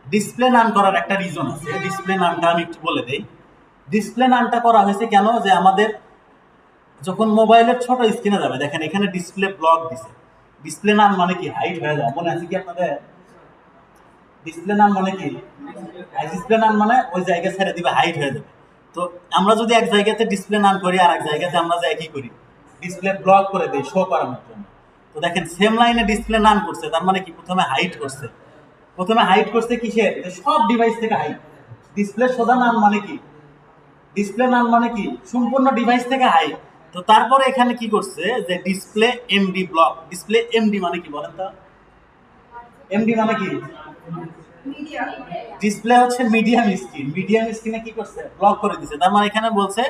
ডিসপ্লে নাম করার একটা রিজন আছে, ডিসপ্লে নামটা আমি একটু বলে দেই। ডিসপ্লে নামটা করা হয়েছে কেন, যে আমাদের যখন মোবাইলের ছোট স্ক্রিনে যাবে, দেখেন এখানে ডিসপ্লে ব্লক দিছে। ডিসপ্লে নাম মানে কি, হাইট হয়ে যায়, মনে আছে কি আপনাদের, ডিসপ্লে নাম মানে কি, ডিসপ্লে নাম মানে ওই জায়গা ছেড়ে দিবে, হাইট হয়ে যাবে। তো আমরা যদি এক জায়গাতে ডিসপ্লে নাম করি আর এক জায়গাতে আমরা যাই কি করি, ডিসপ্লে ব্লক করে দেই শো করানোর জন্য। তো দেখেন সেম লাইনে ডিসপ্লে নাম করছে, তার মানে কি প্রথমে হাইট করছে, প্রথমে হাইট করছে কিসের, সব ডিভাইস থেকে হাইট। ডিসপ্লে সোজা নাম মানে কি, ডিসপ্লে নাম মানে কি সম্পূর্ণ ডিভাইস থেকে হাইট। তো তারপরে এখানে কি করছে, যে display MD block, display MD মানে কি বলেন তো, এমডি মানে কি, ডিসপ্লে হচ্ছে মিডিয়াম স্ক্রিন, মিডিয়াম স্ক্রিনে কি করছে, ব্লক করে দিছে। তার মানে এখানে বলছে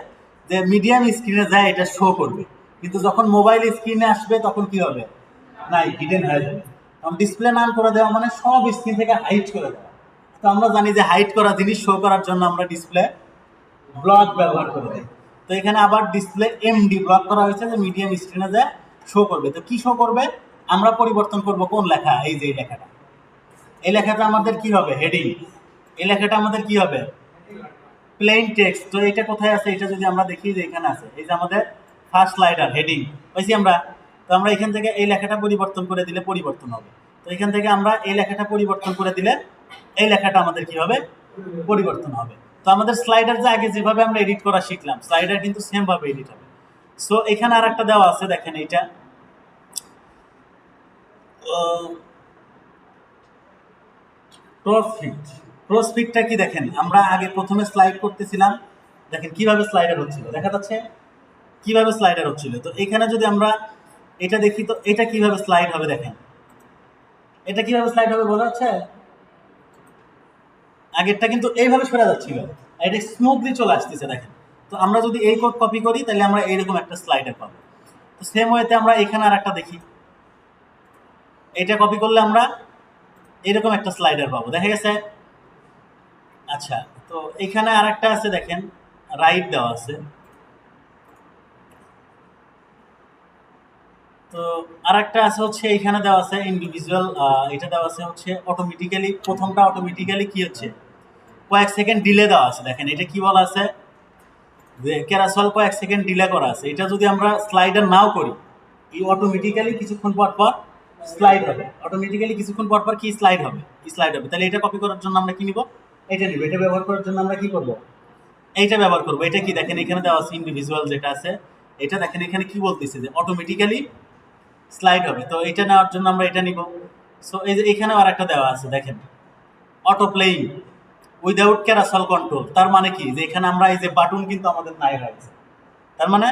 যে মিডিয়াম স্ক্রিনে যায় এটা শো করবে, কিন্তু যখন মোবাইল স্ক্রিনে আসবে তখন কি হবে, নাই, হিডেন হয়ে যাবে। কারণ ডিসপ্লে নাম করে দেওয়া মানে সব স্ক্রিন থেকে হাইট করে দেওয়া। তো আমরা জানি যে হাইট করা জিনিস শো করার জন্য আমরা ডিসপ্লে ব্লক ব্যবহার করে দিই। তো এখানে আবার ডিসপ্লে এমডি ব্লক করা হয়েছে, যে মিডিয়াম স্ক্রিনে যায় শো করবে। তো কি শো করবে, আমরা পরিবর্তন করব কোন লেখা, এই যে এই লেখাটা, এই লেখাটা আমাদের কি হবে, হেডিং। এই লেখাটা আমাদের কি হবে, প্লেন টেক্সট। তো এটা কোথায় আছে, এটা যদি আমরা দেখি যে এখানে আছে, এই যে আমাদের ফার্স্ট স্লাইডার হেডিং পাইছি আমরা। তো আমরা এখান থেকে এই লেখাটা পরিবর্তন করে দিলে পরিবর্তন হবে। তো এখান থেকে আমরা এই লেখাটা পরিবর্তন করে দিলে এই লেখাটা আমাদের কি হবে, পরিবর্তন হবে। তো আমাদের স্লাইডার যে আগে যেভাবে আমরা এডিট করা শিখলাম, স্লাইডার কিন্তু সেম ভাবে এডিট হবে। সো এখানে আর একটা দেওয়া আছে, দেখেন এইটা ক্রসফিট। ক্রসফিটটা কি দেখেন, আমরা আগে প্রথমে স্লাইড করতেছিলাম, দেখেন কিভাবে স্লাইডার হচ্ছিল, দেখা যাচ্ছে কিভাবে স্লাইডার হচ্ছিল। তো এখানে যদি আমরা এটা দেখি, তো এটা কিভাবে স্লাইড হবে, দেখেন এটা কিভাবে স্লাইড হবে বোঝা যাচ্ছে, আগেরটা কিন্তু এইভাবে সরে যাচ্ছিল, এটা স্মুথলি চলে আসতেছে দেখেন। তো আমরা যদি এই কোড কপি করি তাহলে আমরা এইরকম একটা স্লাইডার পাবো। তো সেম ওয়েতে আমরা এখানে আর একটা দেখি, এটা কপি করলে আমরা এরকম একটা স্লাইডার পাবো, দেখা গেছে। আচ্ছা, তো এখানে আর একটা আছে, দেখেন রাইট দেওয়া আছে। তো আর একটা আছে হচ্ছে এখানে দেওয়া আছে ইন্ডিভিজুয়াল, এটা দেওয়া আছে হচ্ছে অটোমেটিক্যালি, প্রথমটা অটোমেটিক্যালি কি হচ্ছে, কয়েক সেকেন্ড ডিলে দেওয়া আছে। দেখেন এটা কি বলা আছে, যে ক্যারাসল কয়েক সেকেন্ড ডিলে করা আছে। এটা যদি আমরা স্লাইডার নাও করি, এই অটোমেটিক্যালি কিছুক্ষণ পর পর স্লাইড হবে, অটোমেটিক্যালি কিছুক্ষণ পর পর কি স্লাইড হবে, স্লাইড হবে। তাহলে এটা কপি করার জন্য আমরা কি নিব, এটা নিব। এটা ব্যবহার করার জন্য আমরা কি করব, এইটা ব্যবহার করব। এটা কি দেখেন এখানে দেওয়া আছে ইন্ডিভিজুয়াল যেটা আছে, এটা দেখেন এখানে কি বলতেছে, যে অটোমেটিক্যালি স্লাইড হবে। তো এটা নেওয়ার জন্য আমরা এটা নিব। সো এই যে এখানেও আর একটা দেওয়া আছে, দেখেন auto playing without carousel control. তার মানে কি, যে এখানে আমরা এই যে বাটন কিন্তু আমাদের নাই রয়েছে, তার মানে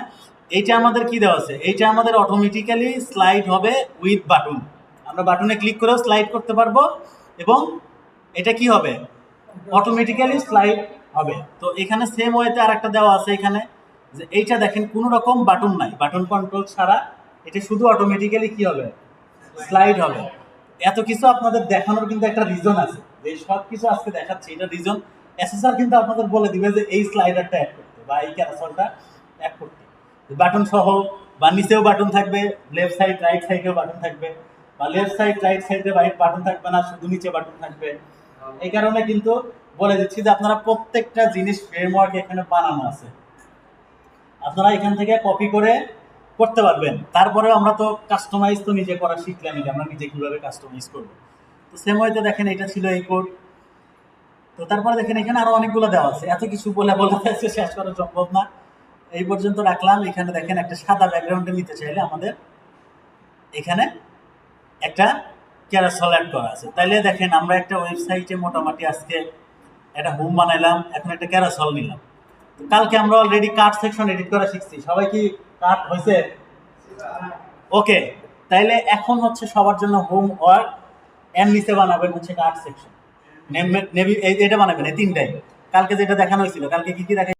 এইটা আমাদের কি দেওয়া আছে, এইটা আমাদের অটোমেটিক্যালি স্লাইড হবে উইথ বাটন। আমরা বাটনে ক্লিক করেও স্লাইড করতে পারবো, এবং এটা কি হবে, অটোমেটিক্যালি স্লাইড হবে। তো এখানে সেম ওয়েতে আর একটা দেওয়া আছে এখানে, যে এইটা দেখেন কোনো রকম বাটন নাই, বাটন কন্ট্রোল ছাড়া এটা শুধু অটোমেটিক্যালি কি হবে, স্লাইড হবে। এত কিছু আপনাদের দেখানোর কিন্তু একটা রিজন আছে, যে সব কিছু আজকে দেখাচ্ছি এটা রিজন, এসএসআর কিন্তু আপনাদের বলে দিবে যে এই স্লাইডারটা অ্যাড করতে, বা এই ক্যারাসলটা অ্যাড করতে। বাটন সহ বা নিচেও বাটন থাকবে, লেফট সাইড রাইট সাইডেও বাটন থাকবে, বা লেফট সাইড রাইট সাইডে বাটন থাকবে না, শুধু নিচে বাটন থাকবে। এই কারণে কিন্তু বলে দিচ্ছি যে আপনারা প্রত্যেকটা জিনিস ফ্রেমওয়ার্ক এখানে বানানো আছে, আপনারা এখান থেকে কপি করে করতে পারবেন। তারপরে আমরা তো কাস্টমাইজ তো নিজে করা শিখলাম, আমরা নিজে কিভাবে কাস্টমাইজ করবো। তো সেম ওয়েতে দেখেন এটা ছিল এই কোড। তো তারপরে দেখেন এখানে আরো অনেকগুলো দেওয়া আছে, এত কিছু বলে শেষ করা সম্ভব না, এই পর্যন্ত রাখলাম। এখানে দেখেন একটা সাদা ব্যাকগ্রাউন্ডে নিতে চাইলে আমাদের এখানে একটা ক্যারাসল অ্যাড করা আছে। তাইলে দেখেন আমরা একটা ওয়েবসাইটে মোটামুটি আজকে একটা হোম বানাইলাম, এখন একটা ক্যারাসল নিলাম। কালকে আমরা অলরেডি কার্ড সেকশন এডিট করা শিখছি, সবাই কি কার্ড হয়েছে? ওকে, তাইলে এখন হচ্ছে সবার জন্য হোম ওয়ার্ক, এর নিচে বানাবেন হচ্ছে কার্ড সেকশন, এটা বানাবেন এই তিনটাই। কালকে যেটা দেখানো হয়েছিল, কালকে কি কি দেখা